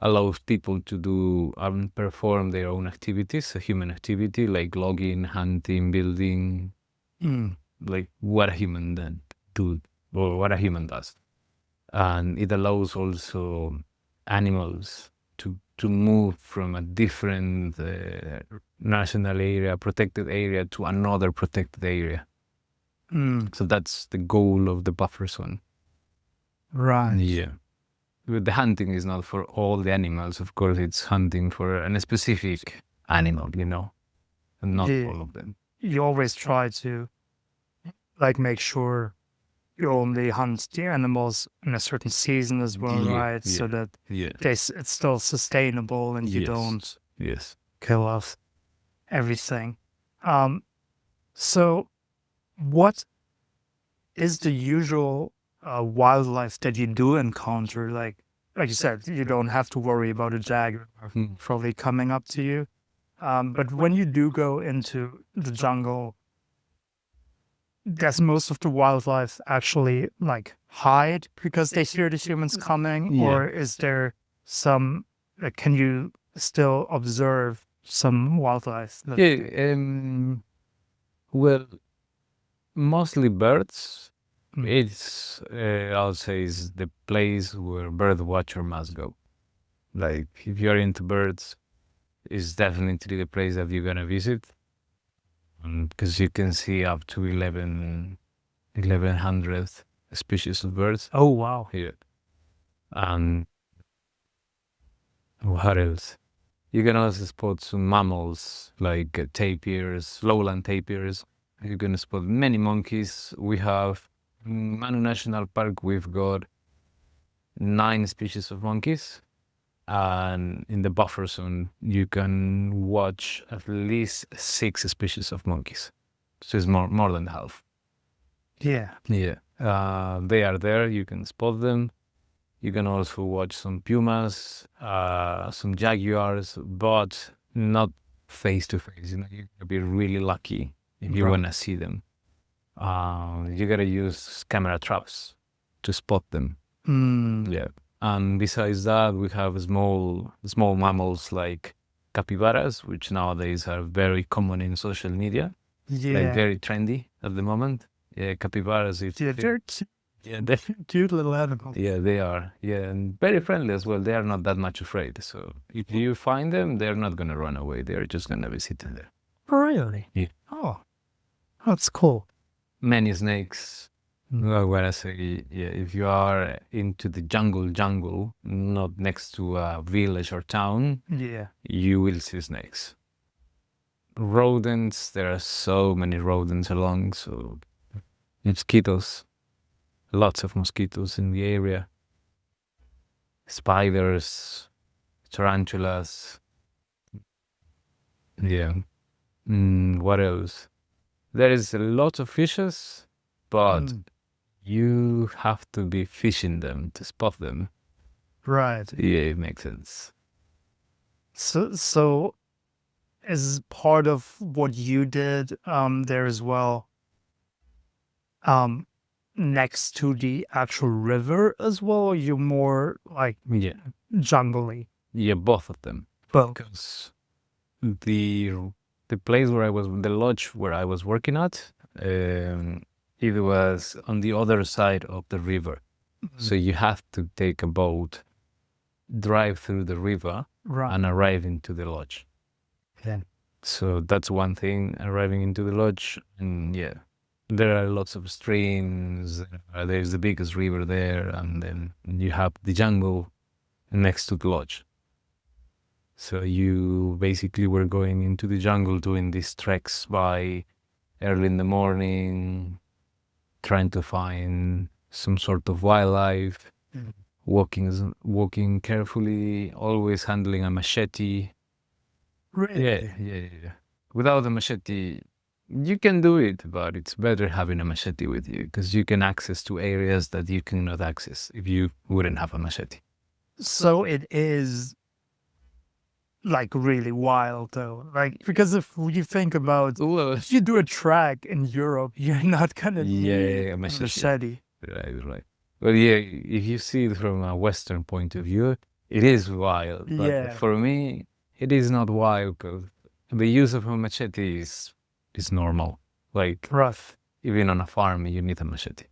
allows people to do and perform their own activities, a human activity like logging, hunting, building, like what a human then do or what a human does. And it allows also animals to move from a different national area, protected area, to another protected area. So that's the goal of the buffer zone. Right. Yeah. But the hunting is not for all the animals. Of course, it's hunting for a specific animal, and not Yeah. all of them. You always try to like make sure you only hunt the animals in a certain season as well, Yeah, right? So yeah, that Yeah. it's still sustainable and you don't Yes. kill off everything. So what is the usual wildlife that you do encounter? Like you said, you don't have to worry about a jaguar probably coming up to you. But when you do go into the jungle, does most of the wildlife actually like hide because they hear the humans coming, Yeah. or is there some? Can you still observe some wildlife? Yeah. Well, mostly birds. It's I'll say is the place where bird watcher must go. Like if you're into birds, it's definitely the place that you're gonna visit, because you can see up to 1100 species of birds. Oh wow! Yeah. And what else? You can also spot some mammals like tapirs, lowland tapirs. You're gonna spot many monkeys. We have Manu National Park. We've got 9 species of monkeys, and in the buffer zone, you can watch at least 6 species of monkeys. So it's more than half. Yeah. Yeah. They are there. You can spot them. You can also watch some pumas, some jaguars, but not face to face. You gotta be really lucky if you Right. wanna see them. You gotta use camera traps to spot them. Yeah. And besides that, we have small mammals like capybaras, which nowadays are very common in social media, like Yeah. very trendy at the moment. Yeah, capybaras. Yeah, they're Yeah, they cute little animals. Yeah, they are. Yeah, and very friendly as well. They are not that much afraid. So if you find them, they're not gonna run away. They're just gonna be sitting there. Really? Yeah. Oh, that's cool. Many snakes. Well, when I say, yeah, if you are into the jungle, not next to a village or town, Yeah. you will see snakes. Rodents, there are so many rodents along, so mosquitoes, lots of mosquitoes in the area. Spiders, tarantulas. Yeah. What else? There is a lot of fishes, but you have to be fishing them to spot them. Right. Yeah, it makes sense. So as part of what you did there as well, next to the actual river as well, or you're more like Yeah, jungly? yeah, both of them. Both. Because the place where I was, the lodge where I was working at, it was on the other side of the river. So you have to take a boat, drive through the river, Right. and arrive into the lodge. Yeah. So that's one thing, arriving into the lodge. And yeah, there are lots of streams. There's the biggest river there. And then you have the jungle next to the lodge. So you basically were going into the jungle doing these treks by early in the morning, trying to find some sort of wildlife, walking carefully, always handling a machete. Really? Yeah. Without a machete, you can do it, but it's better having a machete with you because you can access to areas that you cannot access if you wouldn't have a machete. So it is like really wild though. Like, because if you think about, if you do a track in Europe, you're not gonna need a a machete. machete. Right. Well, yeah, if you see it from a Western point of view, it is wild. But Yeah. for me, it is not wild because the use of a machete is normal. Like, Rough. even on a farm, you need a machete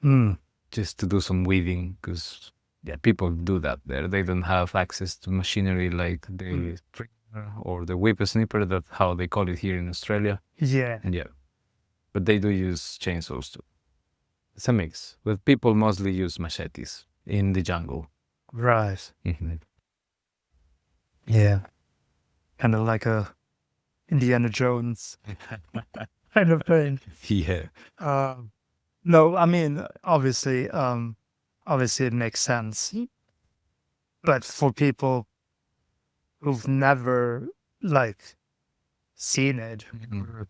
Mm. just to do some weeding because, yeah, people do that there. They don't have access to machinery like the trimmer or the whippersnipper, that's how they call it here in Australia. Yeah. And yeah, but they do use chainsaws too. It's a mix, but people mostly use machetes in the jungle. Right. Yeah. Kind of like a Indiana Jones kind of thing. Yeah. No, I mean, obviously it makes sense. But for people who've never like seen it, or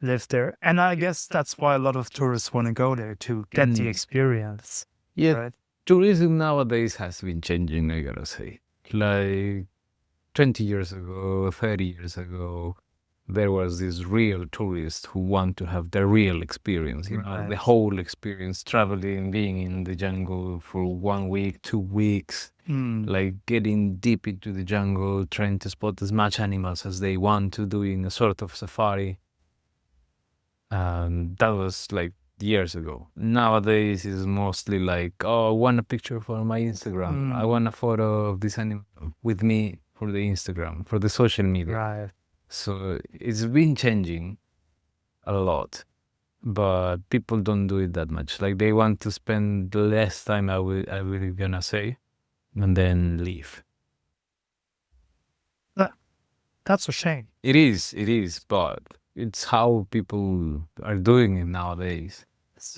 lived there, and I guess that's why a lot of tourists want to go there to get the experience. Yeah, right? tourism nowadays has been changing, I gotta say. Like 20 years ago, 30 years ago, there was this real tourist who want to have the real experience, you know, the Right. whole experience, traveling, being in the jungle for 1 week, 2 weeks, like getting deep into the jungle, trying to spot as much animals as they want to, doing a sort of safari. That was like years ago. Nowadays is mostly like, oh, I want a picture for my Instagram. I want a photo of this animal with me for the Instagram, for the social media. Right. So it's been changing a lot, but people don't do it that much. Like they want to spend less time, I will gonna say, and then leave. That's a shame. It is, but it's how people are doing it nowadays.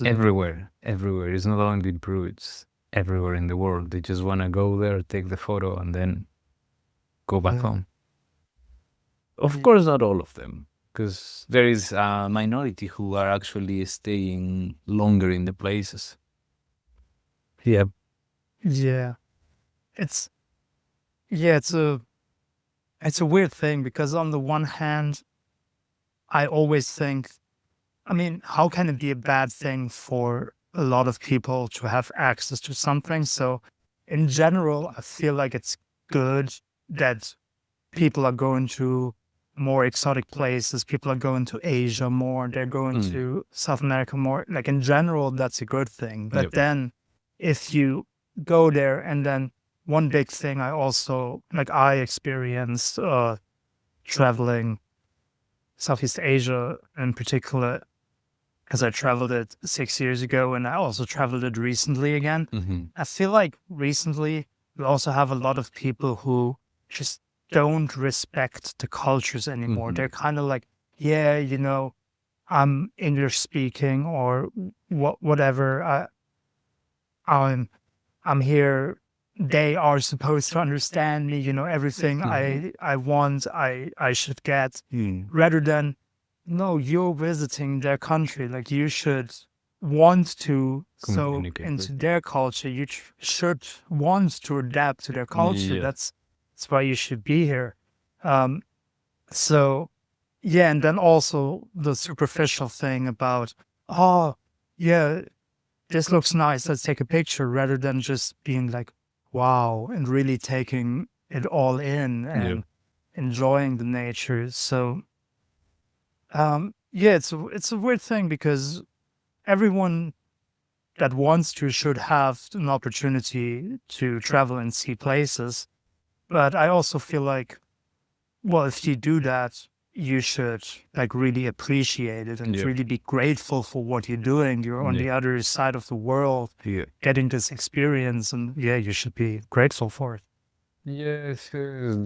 Everywhere. It's not only in Peru, it's everywhere in the world. They just want to go there, take the photo, and then go back home. Of course, not all of them, because there is a minority who are actually staying longer in the places. Yeah. Yeah. It's a weird thing because on the one hand, I always think, I mean, how can it be a bad thing for a lot of people to have access to something? So in general, I feel like it's good that people are going to more exotic places. People are going to Asia more. They're going to South America more. Like in general, that's a good thing. But then if you go there and then one big thing I experienced traveling Southeast Asia in particular, because I traveled it 6 years ago and I also traveled it recently again. I feel like recently we also have a lot of people who just don't respect the cultures anymore. They're kind of like, yeah, you know, I'm English speaking or whatever. I'm here. They are supposed to understand me, you know, everything I want, I should get, rather than, no, you're visiting their country. Like you should want to so Communicate into with. their culture. You should want to adapt to their culture. Yeah. That's why you should be here. So yeah, and then also the superficial thing about, oh yeah, this looks nice, let's take a picture, rather than just being like, wow, and really taking it all in and enjoying the nature. So, yeah, it's a weird thing because everyone that wants to should have an opportunity to travel and see places. But I also feel like, well, if you do that, you should like really appreciate it and Yeah. really be grateful for what you're doing. You're on Yeah. the other side of the world, Yeah. getting this experience, and yeah, you should be grateful for it. Yes,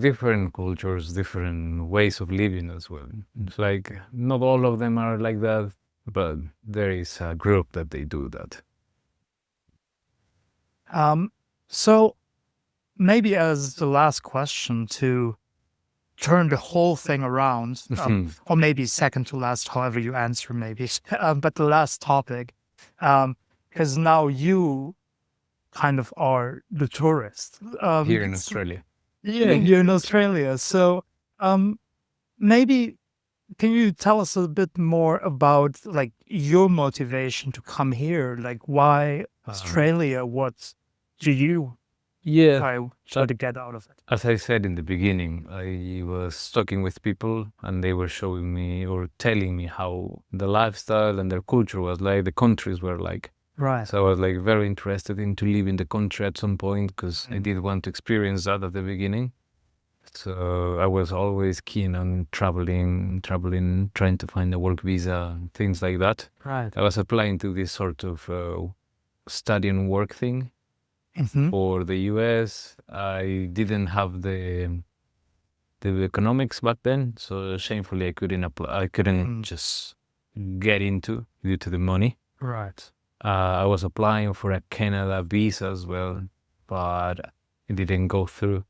different cultures, different ways of living as well. It's like not all of them are like that, but there is a group that they do that. So maybe as the last question to turn the whole thing around, or maybe second to last, however you answer, maybe, but the last topic, because now you kind of are the tourist. Here in Australia. Yeah, here in Australia. So, maybe can you tell us a bit more about like your motivation to come here? Like, why Australia? What do you Yeah, try to get out of it? as I said in the beginning, I was talking with people and they were showing me or telling me how the lifestyle and their culture was like, the countries were like. Right. So I was like very interested in to live in the country at some point because I did want to experience that at the beginning. So I was always keen on traveling, trying to find a work visa, things like that. Right. I was applying to this sort of study and work thing for the US. I didn't have the economics back then, so shamefully I couldn't apply. I couldn't just get into due to the money. Right. I was applying for a Canada visa as well, but it didn't go through.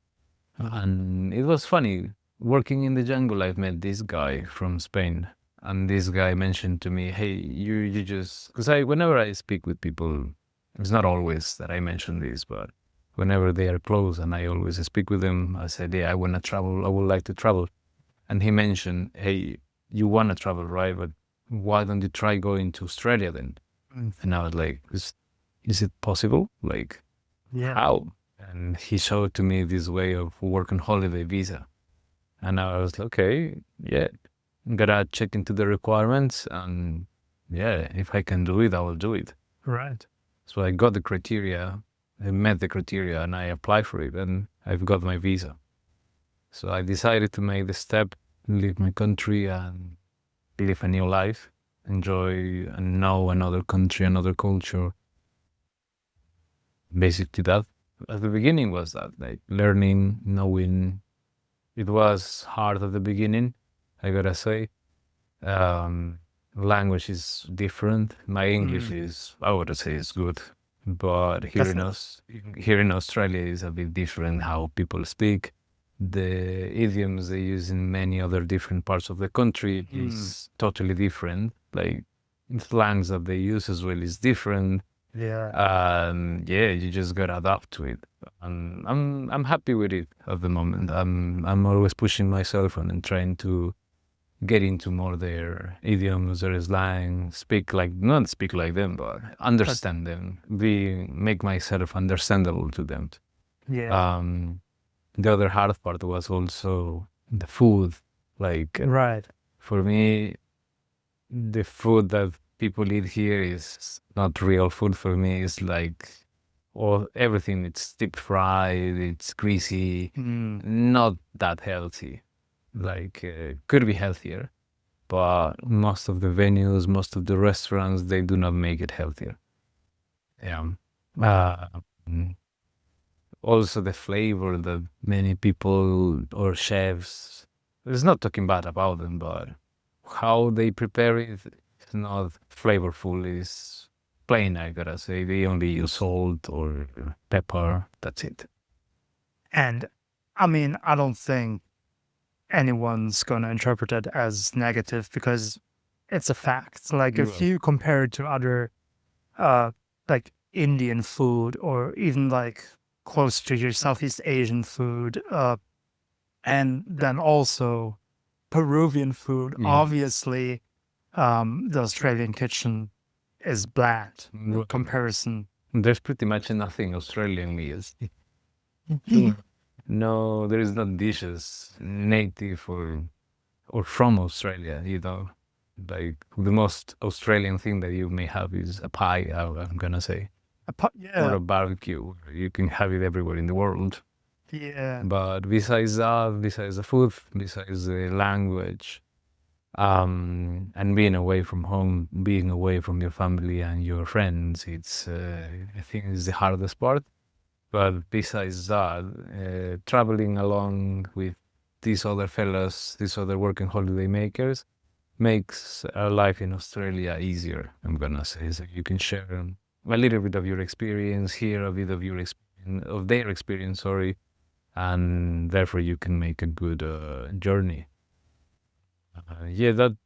And it was funny. Working in the jungle, I've met this guy from Spain. And this guy mentioned to me, hey, you just... Because whenever I speak with people, it's not always that I mention this, but whenever they are close and I always speak with them, I said, yeah, I want to travel. I would like to travel. And he mentioned, hey, you want to travel, right? But why don't you try going to Australia then? And I was like, is it possible? Like, how? And he showed to me this way of work on holiday visa. And I was like, okay, yeah, gotta check into the requirements. And yeah, if I can do it, I will do it. Right. So I got the criteria, I met the criteria, and I applied for it, and I've got my visa. So I decided to make the step, leave my country, and live a new life, enjoy and know another country, another culture. Basically that. At the beginning was that, like learning, knowing. It was hard at the beginning, I gotta say. Language is different. My English is, I would say, is good, but here in Australia is a bit different how people speak. The idioms they use in many other different parts of the country is totally different. Like slangs that they use as well is different. Yeah. Yeah, you just gotta adapt to it. And I'm happy with it at the moment. I'm always pushing myself and trying to get into more their idioms, their slang, not speak like them, but understand them, make myself understandable to them. Yeah. The other hard part was also the food. Like, Right. for me, the food that people eat here is not real food for me. It's like everything. It's deep fried, it's greasy, not that healthy. Like, could be healthier, but most of the venues, most of the restaurants, they do not make it healthier. Yeah. Also the flavor that many people or chefs, it's not talking bad about them, but how they prepare it is not flavorful. It's plain, I gotta say. They only use salt or pepper. That's it. And I mean, I don't think anyone's gonna interpret it as negative because it's a fact. Like if you compare it to other like Indian food or even like close to your Southeast Asian food, and then also Peruvian food, obviously the Australian kitchen is bland in Right. comparison. There's pretty much nothing Australian meals. No, there is not dishes native or from Australia, you know. Like the most Australian thing that you may have is a pie, I'm gonna say, or Yeah, a barbecue. You can have it everywhere in the world. yeah, But besides that, besides the food, besides the language, and being away from home, being away from your family and your friends, it's I think is the hardest part. But besides that, traveling along with these other fellas, these other working holiday makers, makes life in Australia easier, I'm gonna say. So you can share a little bit of your experience, hear a bit of your of their experience, sorry, and therefore you can make a good journey. Yeah, that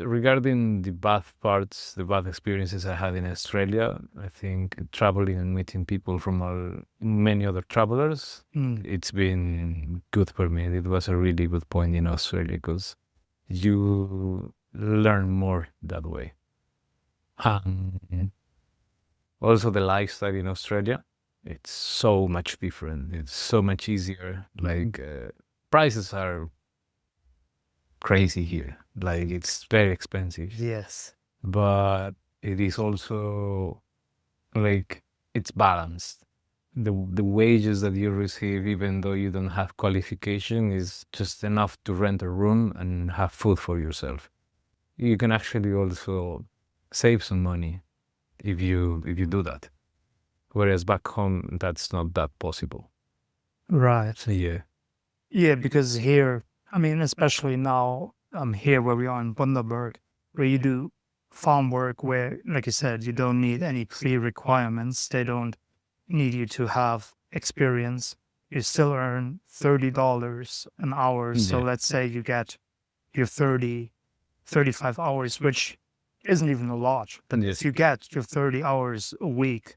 regarding the bad parts, the bad experiences I had in Australia, I think traveling and meeting people from many other travelers, it's been good for me. It was a really good point in Australia because you learn more that way. And also the lifestyle in Australia, it's so much different. It's so much easier. Like prices are crazy here. Like it's very expensive. yes, But it is also like it's balanced. The wages that you receive, even though you don't have qualification, is just enough to rent a room and have food for yourself. You can actually also save some money if you do that. Whereas back home, that's not that possible. right. Yeah. Yeah, because here, I mean, especially now, here where we are in Bundaberg, where you do farm work, where, like you said, you don't need any pre-requirements. They don't need you to have experience. You still earn $30 an hour. So Yeah. let's say you get your 35 hours, which isn't even a lot. But Yes. if you get your 30 hours a week,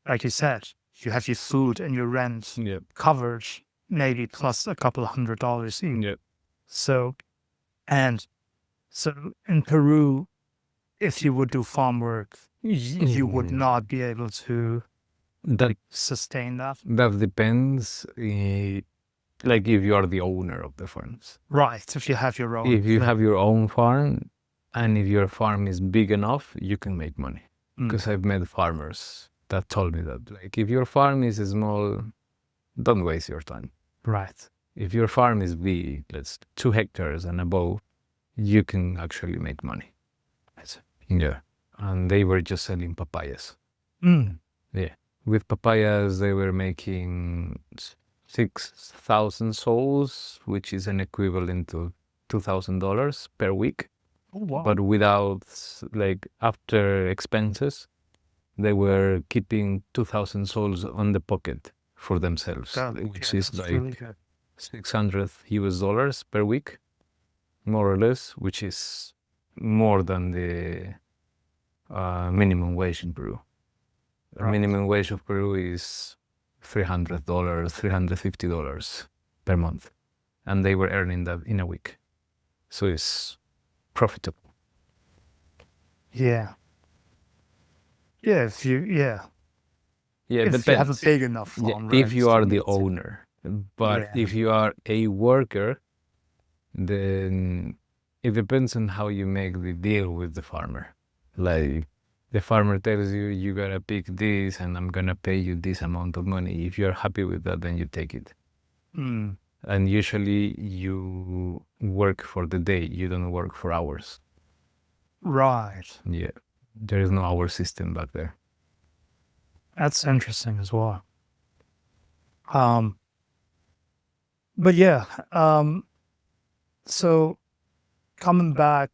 like you said, you have your food and your rent Yeah. covered, maybe plus a couple $100 each. Yeah. So, and so in Peru, if you would do farm work, you would not be able to That sustain that. that depends. Like if you are the owner of the farms. Right. If you have your own. If you have your own farm, and if your farm is big enough, you can make money. Because I've met farmers that told me that, like, if your farm is small, don't waste your time. Right. If your farm is big, let's 2 hectares and above, you can actually make money. Yeah. And they were just selling papayas. Yeah. With papayas, they were making 6,000 soles, which is an equivalent to $2,000 per week. Oh, wow. But without, like, after expenses, they were keeping 2,000 soles on the pocket for themselves, which is like really good. 600 US dollars per week, more or less, which is more than the minimum wage in Peru. The Right. minimum wage of Peru is $300, $350 per month. And they were earning that in a week. So it's profitable. Yeah. Yeah. If you, Yeah, if depends. you have a big enough Yeah, farm, if right, you are you the need to- owner. But Yeah. if you are a worker, then it depends on how you make the deal with the farmer. Like the farmer tells you, you gotta pick this and I'm gonna pay you this amount of money. If you're happy with that, then you take it. And usually you work for the day, you don't work for hours. Right. Yeah, there is no hour system back there. That's interesting as well. But yeah, so coming back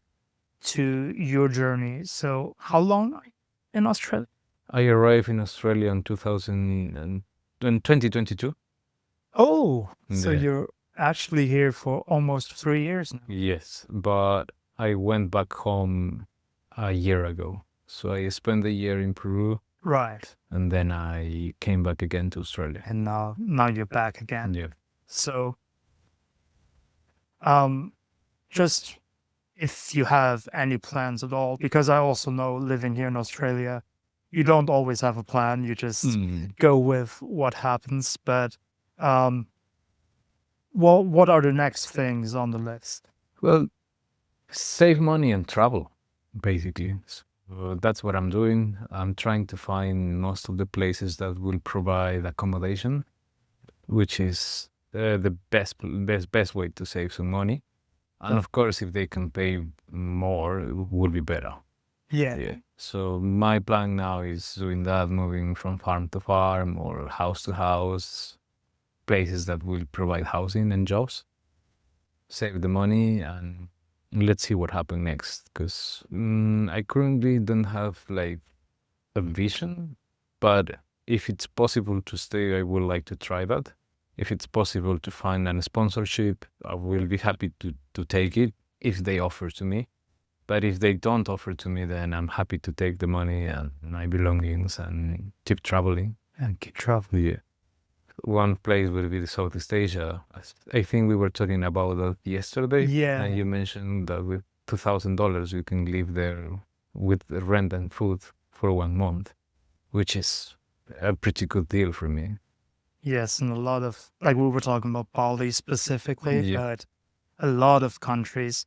to your journey, so how long in Australia? I arrived in Australia in 2022. Oh, so Yeah. you're actually here for almost 3 years now. Yes, but I went back home a year ago. So I spent a year in Peru, Right. and then I came back again to Australia. And now you're back again. Yeah. So, just if you have any plans at all, because I also know living here in Australia, you don't always have a plan. You just go with what happens. But what are the next things on the list? Well, save money and travel, basically. So that's what I'm doing. I'm trying to find most of the places that will provide accommodation, which is the best way to save some money. And of course, if they can pay more, it would be better. Yeah. So my plan now is doing that, moving from farm to farm or house to house, places that will provide housing and jobs. Save the money and let's see what happens next. Because I currently don't have like a vision, but if it's possible to stay, I would like to try that. If it's possible to find a sponsorship, I will be happy to take it if they offer to me. But if they don't offer to me, then I'm happy to take the money and my belongings and keep traveling. And keep traveling. Yeah. One place would be Southeast Asia. I think we were talking about that yesterday. Yeah. And you mentioned that with $2,000, you can live there with the rent and food for 1 month, which is a pretty good deal for me. Yes, and a lot of, like we were talking about Bali specifically, Yeah. but a lot of countries,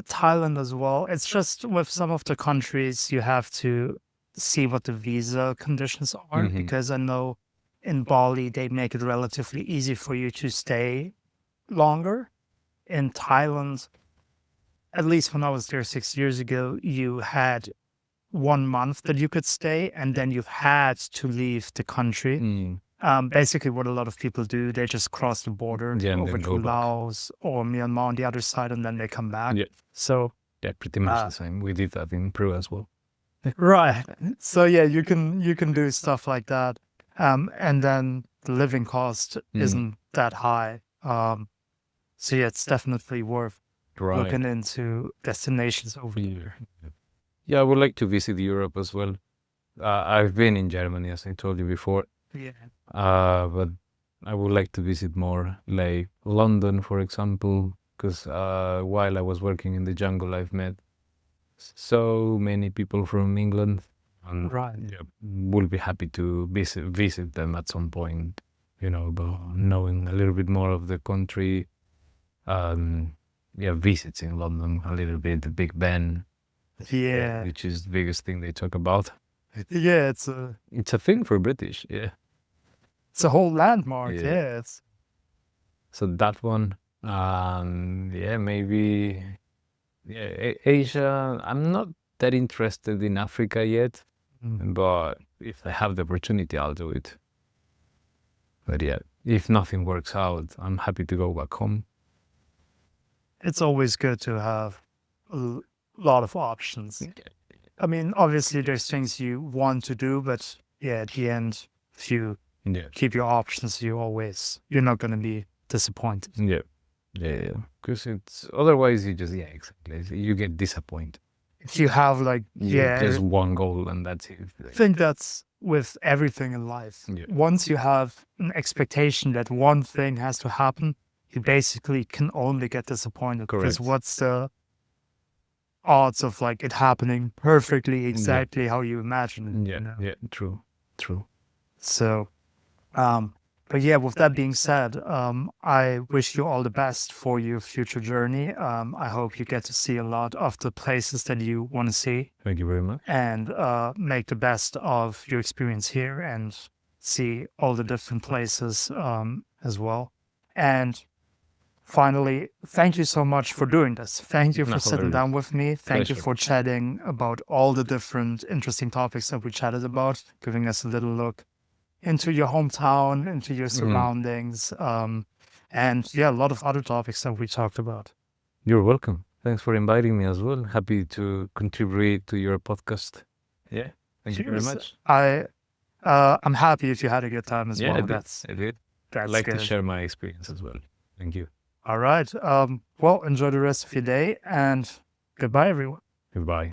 Thailand as well. It's just with some of the countries, you have to see what the visa conditions are, because I know in Bali, they make it relatively easy for you to stay longer. In Thailand, at least when I was there 6 years ago, you had 1 month that you could stay, and then you had to leave the country. Basically, what a lot of people do, they just cross the border over to Laos or Myanmar on the other side, and then they come back. Yeah. So yeah, pretty much the same. We did that in Peru as well. Right. So yeah, you can do stuff like that, and then the living cost isn't that high. So yeah, it's definitely worth looking into destinations over here. Yeah, I would like to visit Europe as well. I've been in Germany, as I told you before. Yeah. But I would like to visit more, like London, for example, because while I was working in the jungle, I've met so many people from England, and will be happy to visit them at some point. But knowing a little bit more of the country. Visiting London a little bit, the Big Ben. Yeah. Which is the biggest thing they talk about. Yeah, it's a thing for British. Yeah. It's a whole landmark. Yeah. So that one. Maybe. Yeah, Asia. I'm not that interested in Africa yet, but if I have the opportunity, I'll do it. But yeah, if nothing works out, I'm happy to go back home. It's always good to have a lot of options. I mean, obviously, there's things you want to do, but yeah, at the end, if you keep your options, you're not going to be disappointed. Yeah. Because it's otherwise exactly. You get disappointed. If you have just one goal and that's it. I think that's with everything in life. Yeah. Once you have an expectation that one thing has to happen, you basically can only get disappointed. Correct. Because what's the odds of it happening perfectly exactly how you imagine it? Yeah, true. So, but yeah, with that being said, I wish you all the best for your future journey. I hope you get to see a lot of the places that you want to see. Thank you very much. And make the best of your experience here and see all the different places as well. And finally, thank you so much for doing this. Thank you for sitting down with me. Thank you for chatting about all the different interesting topics that we chatted about, giving us a little look into your hometown, into your surroundings, and a lot of other topics that we talked about. You're welcome. Thanks for inviting me as well. Happy to contribute to your podcast. Yeah, thank you very much. I'm happy if you had a good time as well. I did. I'd like to good. share my experience as well. Thank you. All right. Well, enjoy the rest of your day and goodbye, everyone. Goodbye.